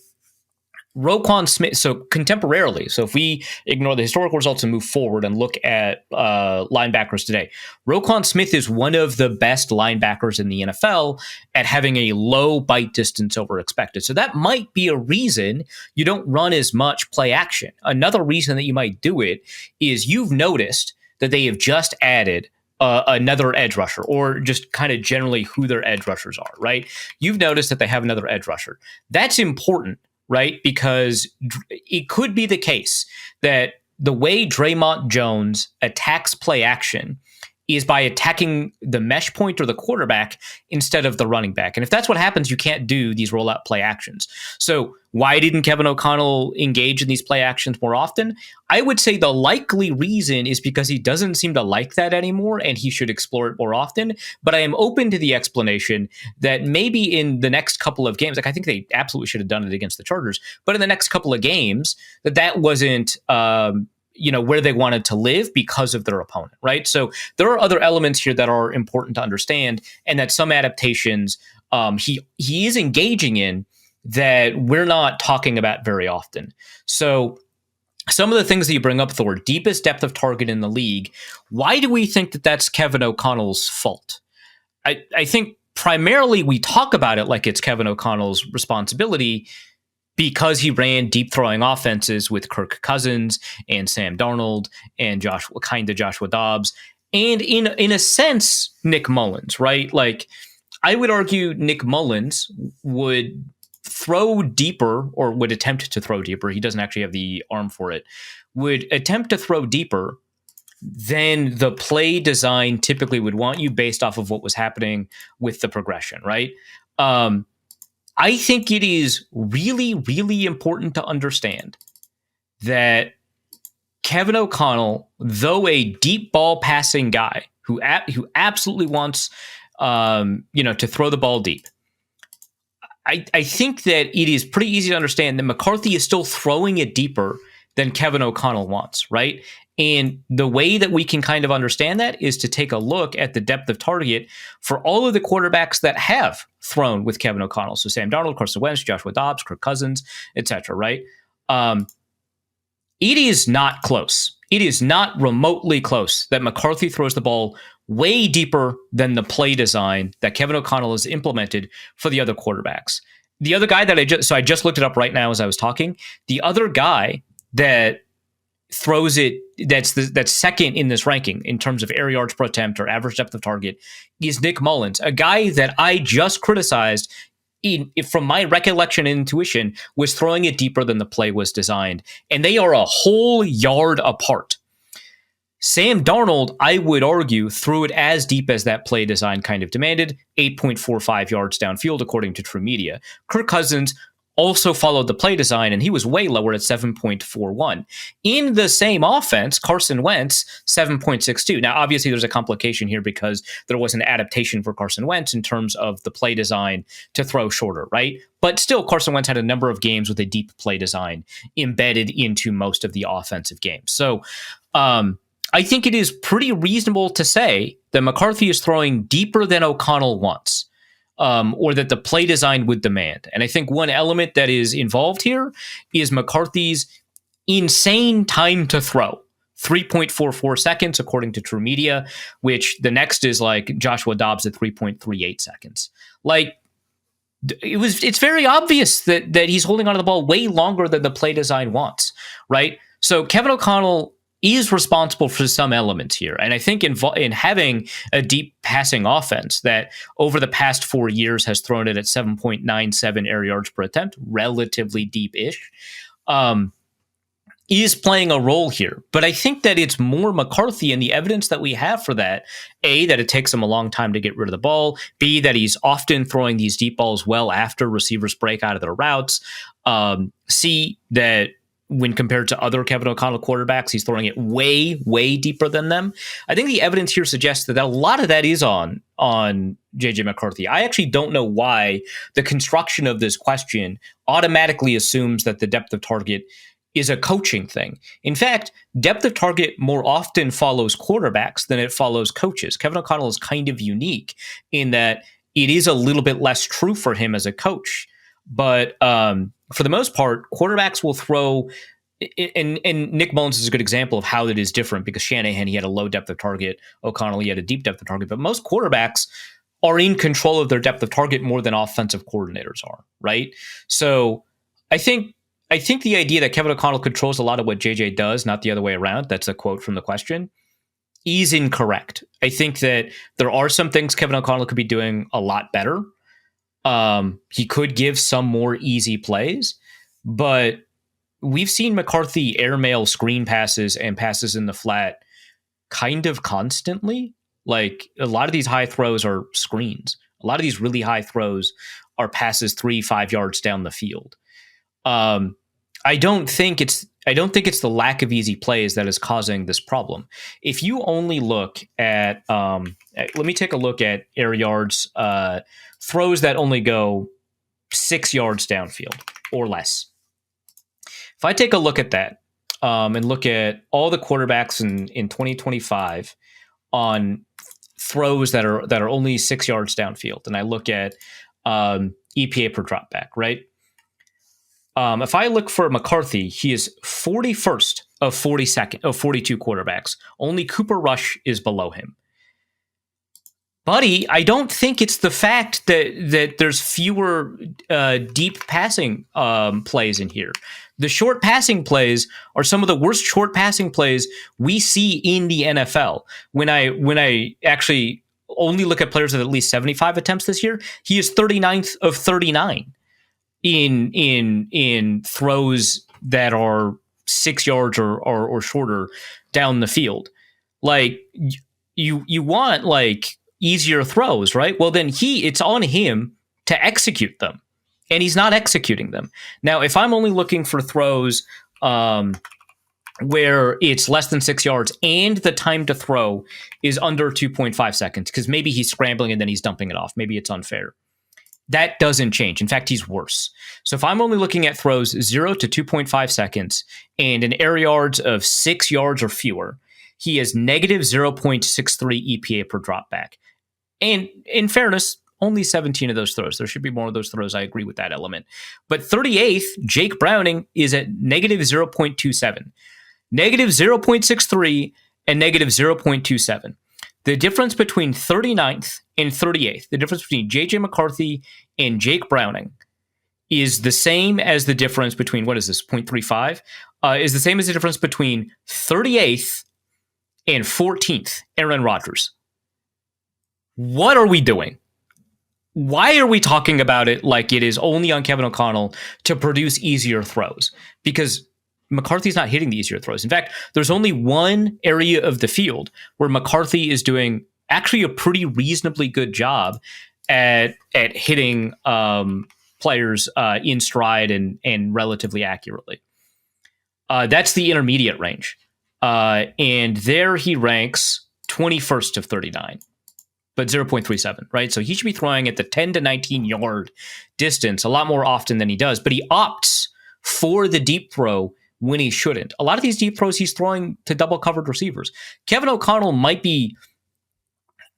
[SPEAKER 2] Roquan Smith, so contemporarily, so if we ignore the historical results and move forward and look at linebackers today, Roquan Smith is one of the best linebackers in the NFL at having a low bite distance over expected. So that might be a reason you don't run as much play action. Another reason that you might do it is you've noticed that they have just added another edge rusher, or just kind of generally who their edge rushers are, right? You've noticed that they have another edge rusher. That's important, right? Because it could be the case that the way Draymond Jones attacks play action is by attacking the mesh point or the quarterback instead of the running back. And if that's what happens, you can't do these rollout play actions. So why didn't Kevin O'Connell engage in these play actions more often? I would say the likely reason is because he doesn't seem to like that anymore and he should explore it more often. But I am open to the explanation that maybe in the next couple of games, like I think they absolutely should have done it against the Chargers, but in the next couple of games, that wasn't where they wanted to live because of their opponent, right? So there are other elements here that are important to understand, and that some adaptations he is engaging in that we're not talking about very often. So some of the things that you bring up, Thor, deepest depth of target in the league, why do we think that that's Kevin O'Connell's fault? I think primarily we talk about it like it's Kevin O'Connell's responsibility because he ran deep throwing offenses with Kirk Cousins and Sam Darnold and Joshua Dobbs, and in a sense, Nick Mullins, right? Like, I would argue Nick Mullins would throw deeper, or would attempt to throw deeper. He doesn't actually have the arm for it. Would attempt to throw deeper than the play design typically would want you based off of what was happening with the progression, right? I think it is really, really important to understand that Kevin O'Connell, though a deep ball passing guy who absolutely wants to throw the ball deep, I think that it is pretty easy to understand that McCarthy is still throwing it deeper than Kevin O'Connell wants, right? And the way that we can kind of understand that is to take a look at the depth of target for all of the quarterbacks that have thrown with Kevin O'Connell. So Sam Darnold, Carson Wentz, Joshua Dobbs, Kirk Cousins, etc. Right? It is not close. It is not remotely close that McCarthy throws the ball way deeper than the play design that Kevin O'Connell has implemented for the other quarterbacks. The other guy that I just looked it up right now as I was talking. The other guy that throws it that's second in this ranking in terms of air yards per attempt or average depth of target is Nick Mullins, a guy that I just criticized from my recollection and intuition was throwing it deeper than the play was designed. And they are a whole yard apart. Sam Darnold, I would argue, threw it as deep as that play design kind of demanded, 8.45 yards downfield, according to True Media. Kirk Cousins also followed the play design, and he was way lower at 7.41. In the same offense, Carson Wentz, 7.62. Now, obviously, there's a complication here because there was an adaptation for Carson Wentz in terms of the play design to throw shorter, right? But still, Carson Wentz had a number of games with a deep play design embedded into most of the offensive games. So, I think it is pretty reasonable to say that McCarthy is throwing deeper than O'Connell wants, or that the play design would demand. And I think one element that is involved here is McCarthy's insane time to throw. 3.44 seconds, according to True Media, which the next is like Joshua Dobbs at 3.38 seconds. Like, it's very obvious that he's holding onto the ball way longer than the play design wants, right? So Kevin O'Connell is responsible for some elements here. And I think in having a deep passing offense that over the past 4 years has thrown it at 7.97 air yards per attempt, relatively deep-ish, is playing a role here. But I think that it's more McCarthy, and the evidence that we have for that, A, that it takes him a long time to get rid of the ball, B, that he's often throwing these deep balls well after receivers break out of their routes, C, that when compared to other Kevin O'Connell quarterbacks, he's throwing it way, way deeper than them. I think the evidence here suggests that a lot of that is on JJ McCarthy. I actually don't know why the construction of this question automatically assumes that the depth of target is a coaching thing. In fact, depth of target more often follows quarterbacks than it follows coaches. Kevin O'Connell is kind of unique in that it is a little bit less true for him as a coach. But for the most part, quarterbacks will throw, and Nick Mullins is a good example of how it is different because Shanahan, he had a low depth of target. O'Connell, he had a deep depth of target. But most quarterbacks are in control of their depth of target more than offensive coordinators are, right? So I think the idea that Kevin O'Connell controls a lot of what JJ does, not the other way around, that's a quote from the question, is incorrect. I think that there are some things Kevin O'Connell could be doing a lot better. He could give some more easy plays, but we've seen McCarthy airmail screen passes and passes in the flat kind of constantly. Like a lot of these high throws are screens. A lot of these really high throws are passes 3-5 yards down the field. I don't think it's the lack of easy plays that is causing this problem. If you only look at, let me take a look at air yards, throws that only go 6 yards downfield or less. If I take a look at that and look at all the quarterbacks in 2025 on throws that are only 6 yards downfield, and I look at EPA per dropback, right? If I look for McCarthy, he is 41st of 42 quarterbacks. Only Cooper Rush is below him. Buddy, I don't think it's the fact that there's fewer deep passing plays in here. The short passing plays are some of the worst short passing plays we see in the NFL. When I actually only look at players with at least 75 attempts this year, he is 39th of 39 in throws that are 6 yards or shorter down the field. Like you want like easier throws, right? Well, then it's on him to execute them, and he's not executing them. Now, if I'm only looking for throws where it's less than 6 yards and the time to throw is under 2.5 seconds, because maybe he's scrambling and then he's dumping it off. Maybe it's unfair. That doesn't change. In fact, he's worse. So if I'm only looking at throws 0 to 2.5 seconds and an air yards of 6 yards or fewer, he has negative 0.63 EPA per dropback. And in fairness, only 17 of those throws. There should be more of those throws. I agree with that element. But 38th, Jake Browning is at negative 0.27, negative 0.63, and negative 0.27. The difference between 39th and 38th, the difference between J.J. McCarthy and Jake Browning, is the same as the difference between, what is this, 0.35? Is the same as the difference between 38th and 14th, Aaron Rodgers. What are we doing? Why are we talking about it like it is only on Kevin O'Connell to produce easier throws? Because McCarthy's not hitting the easier throws. In fact, there's only one area of the field where McCarthy is doing actually a pretty reasonably good job at hitting players in stride and relatively accurately. That's the intermediate range. And there he ranks 21st of 39, but 0.37, right? So he should be throwing at the 10 to 19 yard distance a lot more often than he does, but he opts for the deep throw when he shouldn't. A lot of these deep throws he's throwing to double covered receivers. Kevin O'Connell might be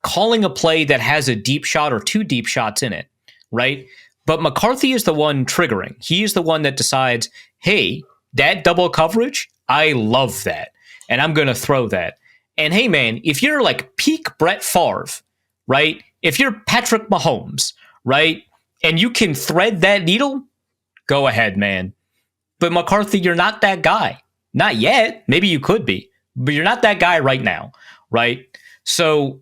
[SPEAKER 2] calling a play that has a deep shot or 2 deep shots in it, right? But McCarthy is the one triggering. He is the one that decides, hey, that double coverage, I love that. And I'm going to throw that. And hey, man, if you're like peak Brett Favre, right? If you're Patrick Mahomes, right? And you can thread that needle, go ahead, man. But McCarthy, you're not that guy. Not yet. Maybe you could be, but you're not that guy right now, right? So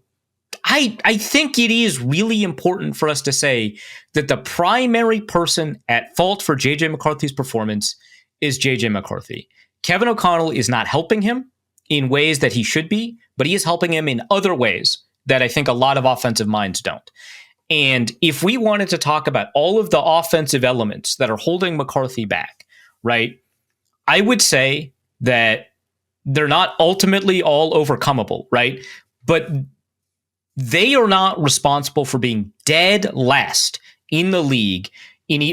[SPEAKER 2] I think it is really important for us to say that the primary person at fault for J.J. McCarthy's performance is J.J. McCarthy. Kevin O'Connell is not helping him in ways that he should be, but he is helping him in other ways that I think a lot of offensive minds don't. And if we wanted to talk about all of the offensive elements that are holding McCarthy back, right, I would say that they're not ultimately all overcomable, right? But they are not responsible for being dead last in the league.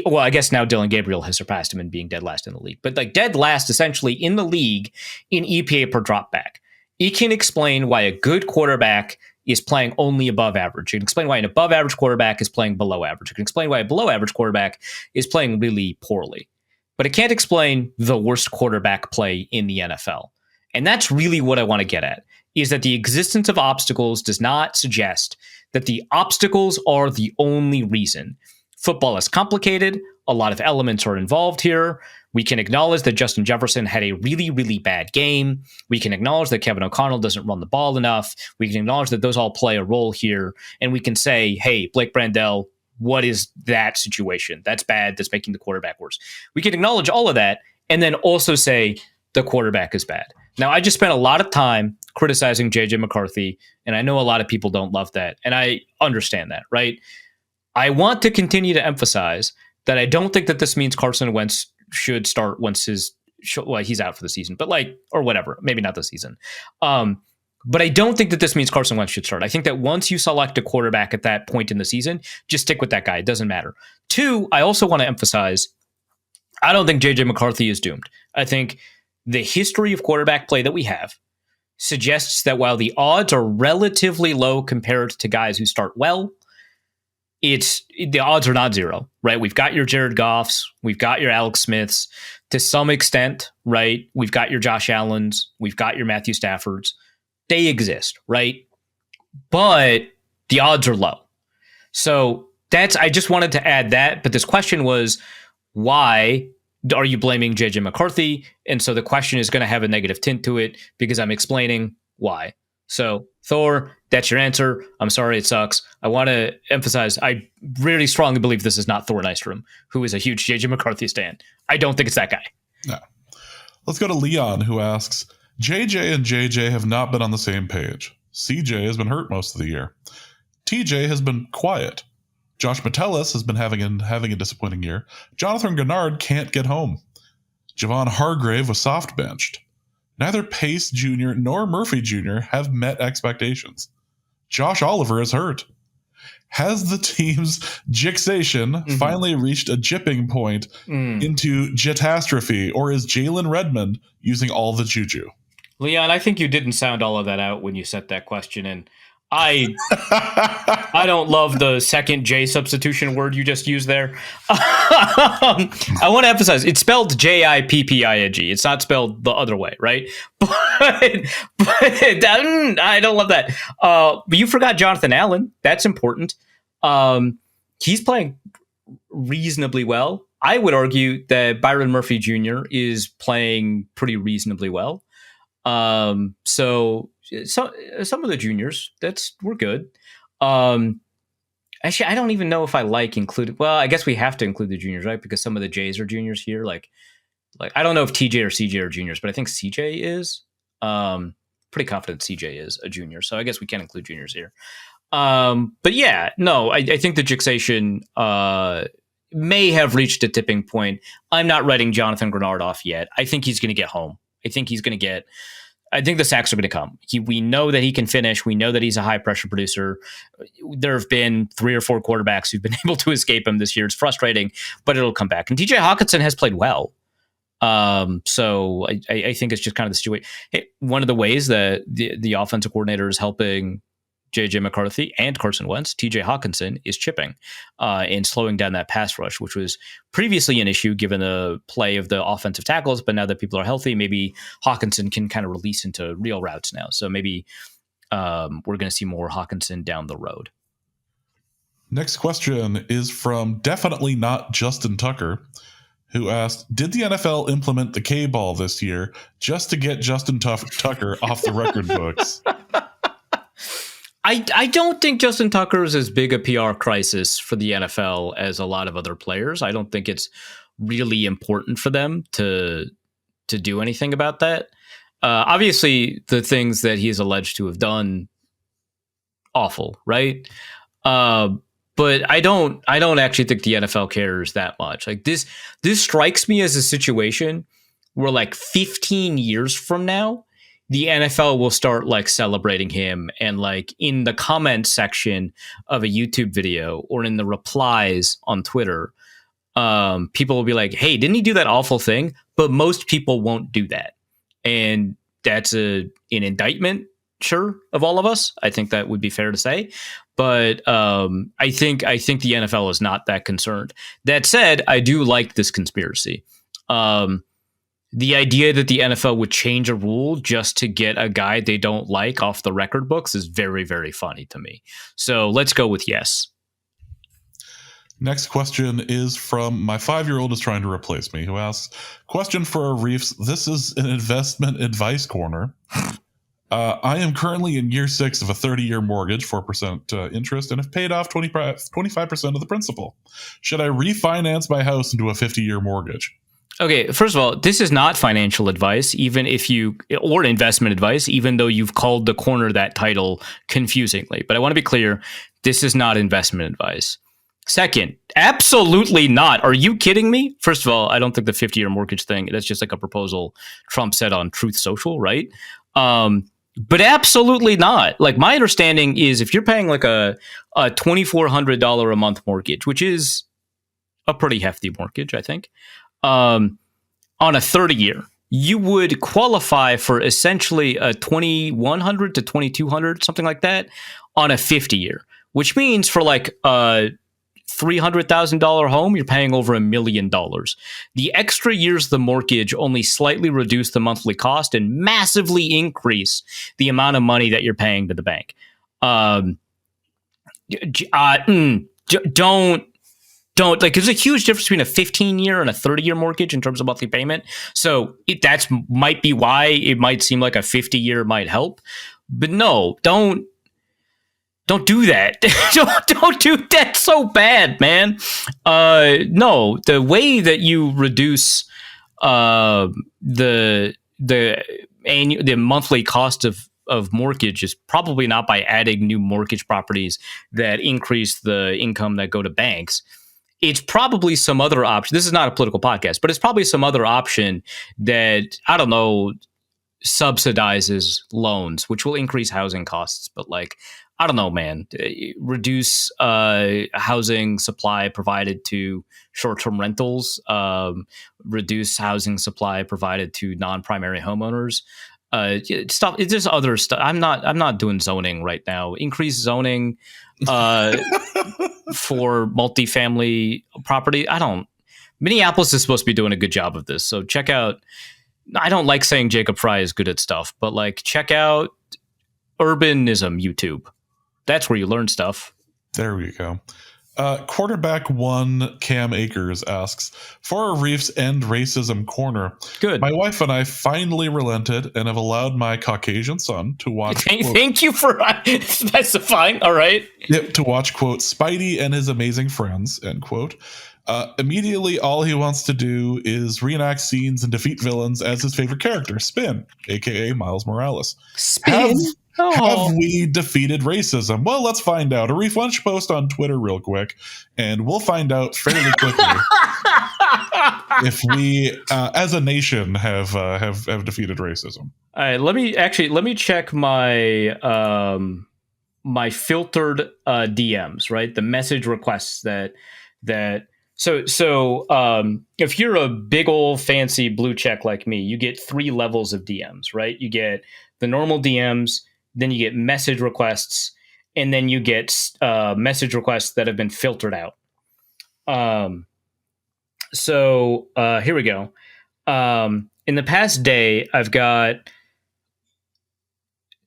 [SPEAKER 2] Well, I guess now Dylan Gabriel has surpassed him in being dead last in the league, but like dead last essentially in the league in EPA per dropback. He can explain why a good quarterback is playing only above average. You can explain why an above average quarterback is playing below average. You can explain why a below average quarterback is playing really poorly. But it can't explain the worst quarterback play in the NFL. And that's really what I want to get at, is that the existence of obstacles does not suggest that the obstacles are the only reason. Football is complicated. A lot of elements are involved here. We can acknowledge that Justin Jefferson had a really, really bad game. We can acknowledge that Kevin O'Connell doesn't run the ball enough. We can acknowledge that those all play a role here. And we can say, hey, Blake Brandel, what is that situation? That's bad. That's making the quarterback worse. We can acknowledge all of that and then also say the quarterback is bad. Now, I just spent a lot of time criticizing J.J. McCarthy, and I know a lot of people don't love that, and I understand that, right? I want to continue to emphasize that I don't think that this means Carson Wentz should start once he's out for the season, but or whatever, maybe not the season. But I don't think that this means Carson Wentz should start. I think that once you select a quarterback at that point in the season, just stick with that guy. It doesn't matter. 2, I also want to emphasize, I don't think J.J. McCarthy is doomed. I think the history of quarterback play that we have suggests that while the odds are relatively low compared to guys who start well, the odds are not zero, right? We've got your Jared Goffs, we've got your Alex Smiths to some extent, right? We've got your Josh Allens, we've got your Matthew Staffords. They exist, right? But the odds are low. So I just wanted to add that. But this question was, why are you blaming JJ McCarthy? And so the question is going to have a negative tint to it because I'm explaining why. So Thor, that's your answer. I'm sorry it sucks. I want to emphasize, I really strongly believe this is not Thor Nystrom, who is a huge JJ McCarthy stan. I don't think it's that guy.
[SPEAKER 1] No. Let's go to Leon, who asks, JJ and JJ have not been on the same page. CJ has been hurt most of the year. TJ has been quiet. Josh Metellus has been having a disappointing year. Jonathan Gennard can't get home. Javon Hargrave was soft benched. Neither Pace Jr. nor Murphy Jr. have met expectations. Josh Oliver is hurt. Has the team's jixation finally reached a jipping point into jitastrophe, or is Jalen Redmond using all the juju?
[SPEAKER 2] Leon, I think you didn't sound all of that out when you set that question, and I don't love the second J substitution word you just used there. I want to emphasize it's spelled Jipping. It's not spelled the other way, right? But I don't love that. But you forgot Jonathan Allen. That's important. He's playing reasonably well. I would argue that Byron Murphy Jr. is playing pretty reasonably well. So some of the juniors, we're good. Actually, I don't even know if I included. Well, I guess we have to include the juniors, right? Because some of the J's are juniors here. Like I don't know if TJ or CJ are juniors, but I think CJ is. Pretty confident CJ is a junior, so I guess we can include juniors here. But yeah, no, I think the jixation may have reached a tipping point. I'm not writing Jonathan Grenard off yet. I think he's going to get home. I think the sacks are going to come. We know that he can finish. We know that he's a high pressure producer. There have been 3 or 4 quarterbacks who've been able to escape him this year. It's frustrating, but it'll come back. And TJ Hawkinson has played well. So I think it's just kind of the situation. One of the ways that the offensive coordinator is helping JJ McCarthy and Carson Wentz, TJ Hawkinson is chipping and slowing down that pass rush, which was previously an issue given the play of the offensive tackles. But now that people are healthy, maybe Hawkinson can kind of release into real routes now. So maybe we're going to see more Hawkinson down the road.
[SPEAKER 1] Next question is from definitely not Justin Tucker, who asked, did the NFL implement the K-ball this year just to get Justin Tucker off the record books?
[SPEAKER 2] I don't think Justin Tucker is as big a PR crisis for the NFL as a lot of other players. I don't think it's really important for them to do anything about that. Obviously, the things that he is alleged to have done, awful, right? But I don't actually think the NFL cares that much. Like this strikes me as a situation where like 15 years from now, the NFL will start like celebrating him, and like in the comment section of a YouTube video or in the replies on Twitter, people will be like, hey, didn't he do that awful thing? But most people won't do that. And that's an indictment, sure, of all of us. I think that would be fair to say. But I think the NFL is not that concerned. That said, I do like this conspiracy. The idea that the NFL would change a rule just to get a guy they don't like off the record books is very, very funny to me. So let's go with yes.
[SPEAKER 1] Next question is from my 5-year-old is trying to replace me, who asks, question for Arifs. This is an investment advice corner. I am currently in year 6 of a 30-year mortgage, 4% interest, and have paid off 25% of the principal. Should I refinance my house into a 50-year mortgage?
[SPEAKER 2] Okay, first of all, this is not financial advice, or investment advice, even though you've called the corner that title confusingly. But I want to be clear, this is not investment advice. Second, absolutely not. Are you kidding me? First of all, I don't think the 50-year mortgage thing, that's just like a proposal Trump said on Truth Social, right? But absolutely not. Like, my understanding is if you're paying like a $2,400 a month mortgage, which is a pretty hefty mortgage, I think, on a 30-year, you would qualify for essentially a $2,100 to $2,200, something like that, on a 50-year, which means for like a $300,000 home, you're paying over $1 million. The extra years of the mortgage only slightly reduce the monthly cost and massively increase the amount of money that you're paying to the bank. Don't like, there's a huge difference between a 15-year and a 30-year mortgage in terms of monthly payment. So that's might be why it might seem like a 50-year might help. But no, don't do that. don't do that. So bad, man. No, the way that you reduce the monthly cost of mortgage is probably not by adding new mortgage properties that increase the income that go to banks. It's probably some other option. This is not a political podcast, but it's probably some other option that, I don't know, subsidizes loans, which will increase housing costs. But like, I don't know, man. Reduce housing supply provided to short-term rentals. Reduce housing supply provided to non-primary homeowners. Stop. It's just other stuff. I'm not doing zoning right now. Increase zoning for multifamily property. Minneapolis is supposed to be doing a good job of this. So check out. I don't like saying Jacob Fry is good at stuff, but like check out Urbanism YouTube. That's where you learn stuff.
[SPEAKER 1] There we go. Quarterback 1 Cam Akers asks, for a Reef's End Racism Corner,
[SPEAKER 2] Good.
[SPEAKER 1] My wife and I finally relented and have allowed my Caucasian son to watch.
[SPEAKER 2] Thank you for specifying. All right.
[SPEAKER 1] Yep, to watch, quote, Spidey and His Amazing Friends, end quote. Immediately, all he wants to do is reenact scenes and defeat villains as his favorite character, Spin, aka Miles Morales.
[SPEAKER 2] Spin?
[SPEAKER 1] Have we defeated racism? Well, let's find out. Arif, why don't you post on Twitter real quick, and we'll find out fairly quickly if we, as a nation, have defeated racism.
[SPEAKER 2] All right, let me check my my filtered DMs, right? The message requests that. So if you're a big old fancy blue check like me, you get 3 levels of DMs, right? You get the normal DMs, then you get message requests, and then you get message requests that have been filtered out. So here we go. In the past day, I've got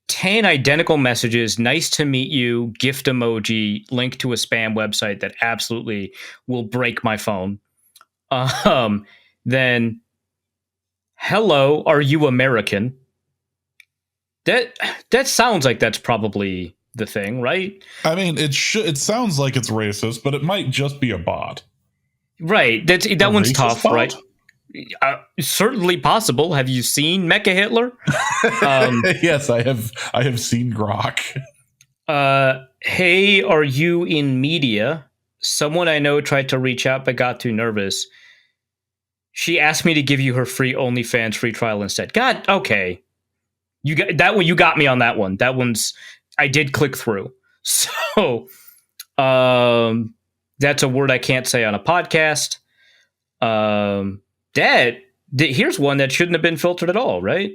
[SPEAKER 2] 10 identical messages. Nice to meet you. Gift emoji. Link to a spam website that absolutely will break my phone. Then, hello, are you American? That sounds like that's probably the thing, right?
[SPEAKER 1] I mean, it sounds like it's racist, but it might just be a bot.
[SPEAKER 2] Right. That one's tough,
[SPEAKER 1] bot?
[SPEAKER 2] right? Certainly possible. Have you seen Mecha Hitler?
[SPEAKER 1] Yes, I have seen Grok.
[SPEAKER 2] Hey, are you in media? Someone I know tried to reach out but got too nervous. She asked me to give you her free OnlyFans free trial instead. God, okay. You got that one. You got me on that one. That one's. I did click through. So, that's a word I can't say on a podcast. Here's one that shouldn't have been filtered at all, right?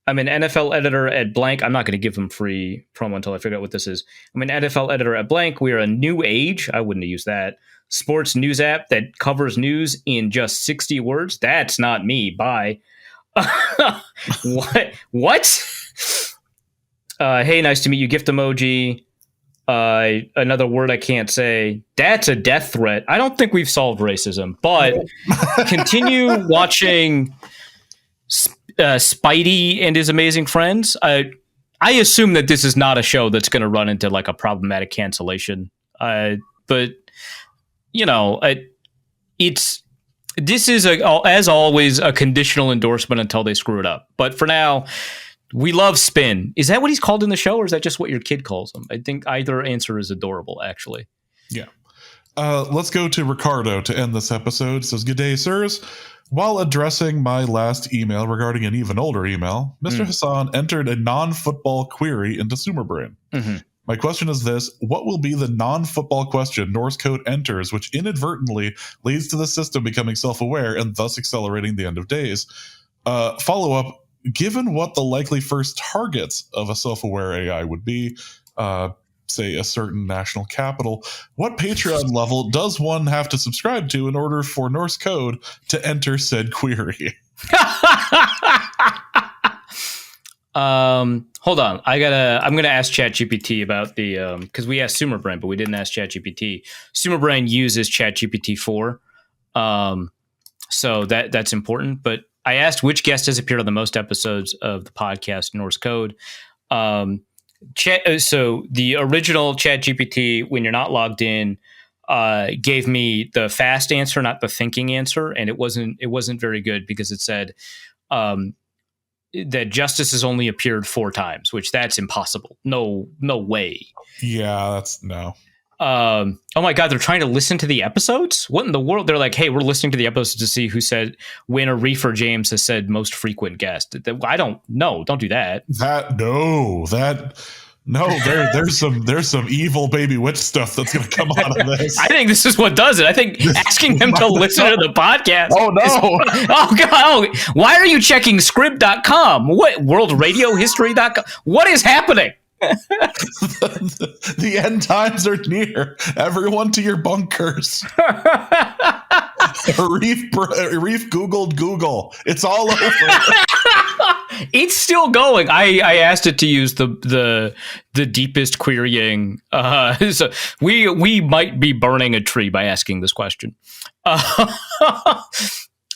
[SPEAKER 2] I'm an NFL editor at blank. I'm not going to give them free promo until I figure out what this is. I'm an NFL editor at blank. We are a new age. I wouldn't have used that. Sports news app that covers news in just 60 words. That's not me. Bye. What? Hey, nice to meet you. Gift emoji. Another word I can't say. That's a death threat. I don't think we've solved racism, but continue watching Spidey and His Amazing Friends. I assume that this is not a show that's going to run into like a problematic cancellation. But you know, this is as always a conditional endorsement until they screw it up. But for now, we love Spin. Is that what he's called in the show, or is that just what your kid calls him? I think either answer is adorable, actually.
[SPEAKER 1] Yeah. Let's go to Ricardo to end this episode. It says, good day, sirs. While addressing my last email regarding an even older email, Mr. Hassan entered a non-football query into Sumerbrain. Mm-hmm. My question is this: what will be the non-football question Norse code enters, which inadvertently leads to the system becoming self-aware and thus accelerating the end of days? Follow-up: given what the likely first targets of a self-aware AI would be, say a certain national capital, what Patreon level does one have to subscribe to in order for Norse code to enter said query?
[SPEAKER 2] Hold on. I'm gonna ask ChatGPT about the because we asked Sumerbrain, but we didn't ask ChatGPT. Sumerbrain uses ChatGPT 4, so that's important. But I asked which guest has appeared on the most episodes of the podcast Norse Code. So the original ChatGPT, when you're not logged in, gave me the fast answer, not the thinking answer, and it wasn't very good because it said that Justice has only appeared 4 times, which that's impossible. No way.
[SPEAKER 1] Yeah, that's no.
[SPEAKER 2] Oh my God, they're trying to listen to the episodes? What in the world? They're like, hey, we're listening to the episodes to see who said when Arif or James has said most frequent guest. I don't know. Don't do that.
[SPEAKER 1] No, there's some evil baby witch stuff that's going to come out of this.
[SPEAKER 2] I think this is what does it. I think asking them to listen to the podcast.
[SPEAKER 1] Oh no!
[SPEAKER 2] Oh god! Oh, why are you checking Scrib.com? What worldradiohistory.com? What is happening?
[SPEAKER 1] The end times are near. Everyone to your bunkers. Arif Googled Google. It's all over.
[SPEAKER 2] It's still going. I asked it to use the deepest querying. So we might be burning a tree by asking this question.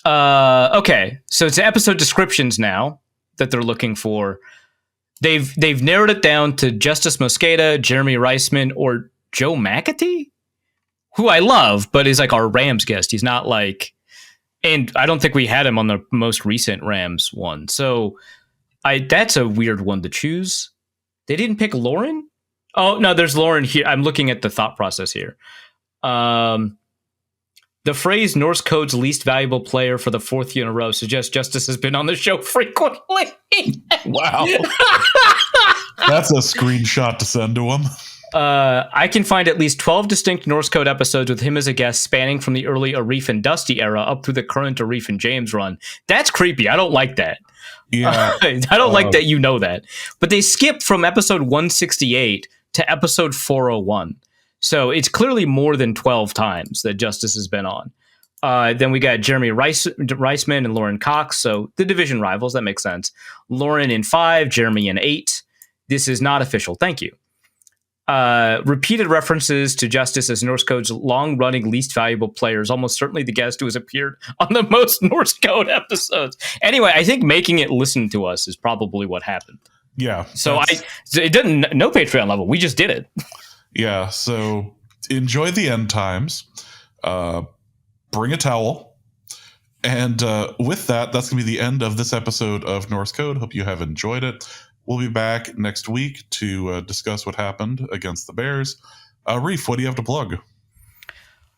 [SPEAKER 2] Okay, so it's episode descriptions now that they're looking for. They've narrowed it down to Justice Mosqueda, Jeremy Reisman, or Joe McAtee, who I love, but is like our Rams guest. He's not like, and I don't think we had him on the most recent Rams one. So that's a weird one to choose. They didn't pick Lorin? Oh, no, there's Lorin here. I'm looking at the thought process here. The phrase Norse Code's least valuable player for the fourth year in a row suggests Justice has been on the show frequently.
[SPEAKER 1] Wow. That's a screenshot to send to him.
[SPEAKER 2] I can find at least 12 distinct Norse Code episodes with him as a guest spanning from the early Arif and Dusty era up through the current Arif and James run. That's creepy. I don't like that.
[SPEAKER 1] Yeah.
[SPEAKER 2] I don't like that you know that. But they skipped from episode 168 to episode 401. So it's clearly more than 12 times that Justice has been on. Then we got Jeremy Reisman and Lorin Cox. So the division rivals, that makes sense. Lorin in 5, Jeremy in 8. This is not official. Thank you. Repeated references to Justice as Norse Code's long-running least valuable players, almost certainly the guest who has appeared on the most Norse Code episodes. Anyway, I think making it listen to us is probably what happened.
[SPEAKER 1] Yeah.
[SPEAKER 2] So it didn't, no Patreon level. We just did it.
[SPEAKER 1] Yeah. So enjoy the end times. Bring a towel. And with that, that's going to be the end of this episode of Norse Code. Hope you have enjoyed it. We'll be back next week to discuss what happened against the Bears. Reef, what do you have to plug?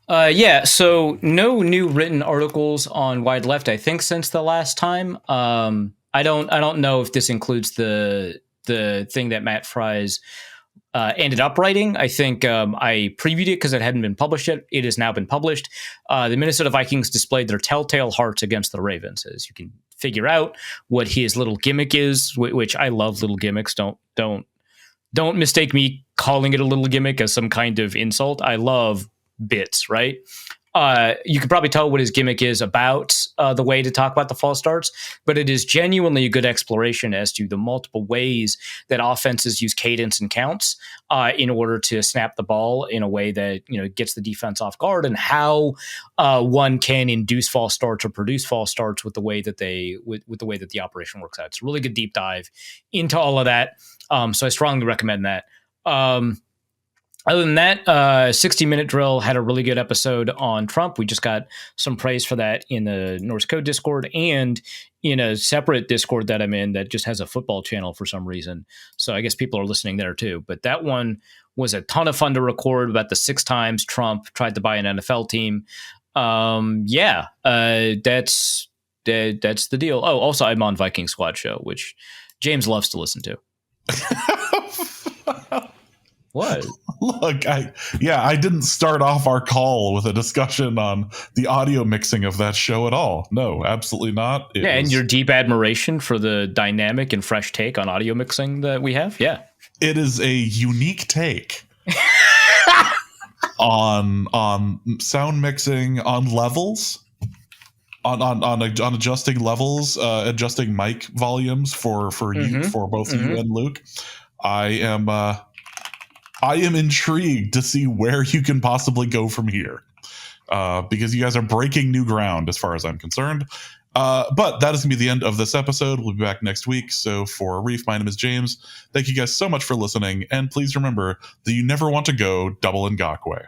[SPEAKER 2] Yeah, so no new written articles on Wide Left, I think, since the last time. I don't know if this includes the thing that Matt Fries ended up writing. I think I previewed it because it hadn't been published yet. It has now been published. The Minnesota Vikings displayed their telltale hearts against the Ravens, as you can figure out what his little gimmick is, which I love little gimmicks. Don't mistake me calling it a little gimmick as some kind of insult. I love bits, right? You can probably tell what his gimmick is about the way to talk about the false starts, but it is genuinely a good exploration as to the multiple ways that offenses use cadence and counts in order to snap the ball in a way that gets the defense off guard, and how one can induce false starts or produce false starts with the way that with the way that the operation works out. It's a really good deep dive into all of that. So I strongly recommend that. Other than that, 60-Minute Drill had a really good episode on Trump. We just got some praise for that in the Norse Code Discord and in a separate Discord that I'm in that just has a football channel for some reason. So I guess people are listening there too. But that one was a ton of fun to record, about the 6 times Trump tried to buy an NFL team. That's the deal. Oh, also I'm on Viking Squad Show, which James loves to listen to. What?
[SPEAKER 1] Look, I didn't start off our call with a discussion on the audio mixing of that show at all. No, absolutely not.
[SPEAKER 2] And your deep admiration for the dynamic and fresh take on audio mixing that we have. Yeah.
[SPEAKER 1] It is a unique take on sound mixing, on levels, on adjusting levels, adjusting mic volumes for you, for both you and Luke. I am intrigued to see where you can possibly go from here, because you guys are breaking new ground as far as I'm concerned. But that is going to be the end of this episode. We'll be back next week. So for Reef, my name is James. Thank you guys so much for listening. And please remember that you never want to go double Ngakwe.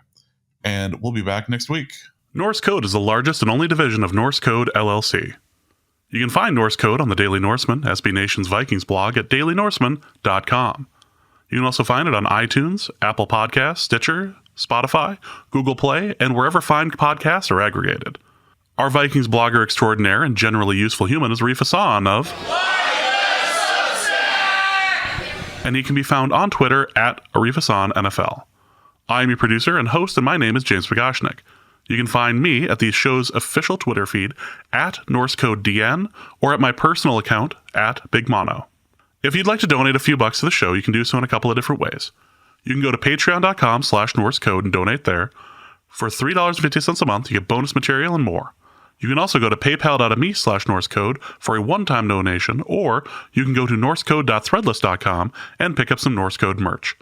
[SPEAKER 1] And we'll be back next week. Norse Code is the largest and only division of Norse Code LLC. You can find Norse Code on the Daily Norseman, SB Nation's Vikings blog at dailynorseman.com. You can also find it on iTunes, Apple Podcasts, Stitcher, Spotify, Google Play, and wherever fine podcasts are aggregated. Our Vikings blogger extraordinaire and generally useful human is Reef Hassan of... and he can be found on Twitter at ArifasonNFL. I am your producer and host, and my name is James Pagashnik. You can find me at the show's official Twitter feed at norsecodepodcast or at my personal account at BigMono. If you'd like to donate a few bucks to the show, you can do so in a couple of different ways. You can go to patreon.com/norsecode and donate there. For $3.50 a month, you get bonus material and more. You can also go to paypal.me/norsecode for a one-time donation, or you can go to norsecode.threadless.com and pick up some Norse Code merch.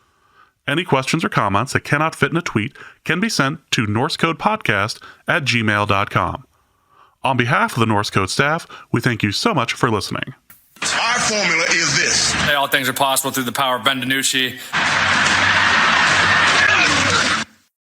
[SPEAKER 1] Any questions or comments that cannot fit in a tweet can be sent to norsecodepodcast@gmail.com. On behalf of the Norse Code staff, we thank you so much for listening.
[SPEAKER 4] Our formula is this.
[SPEAKER 5] All things are possible through the power of Ben DiNucci.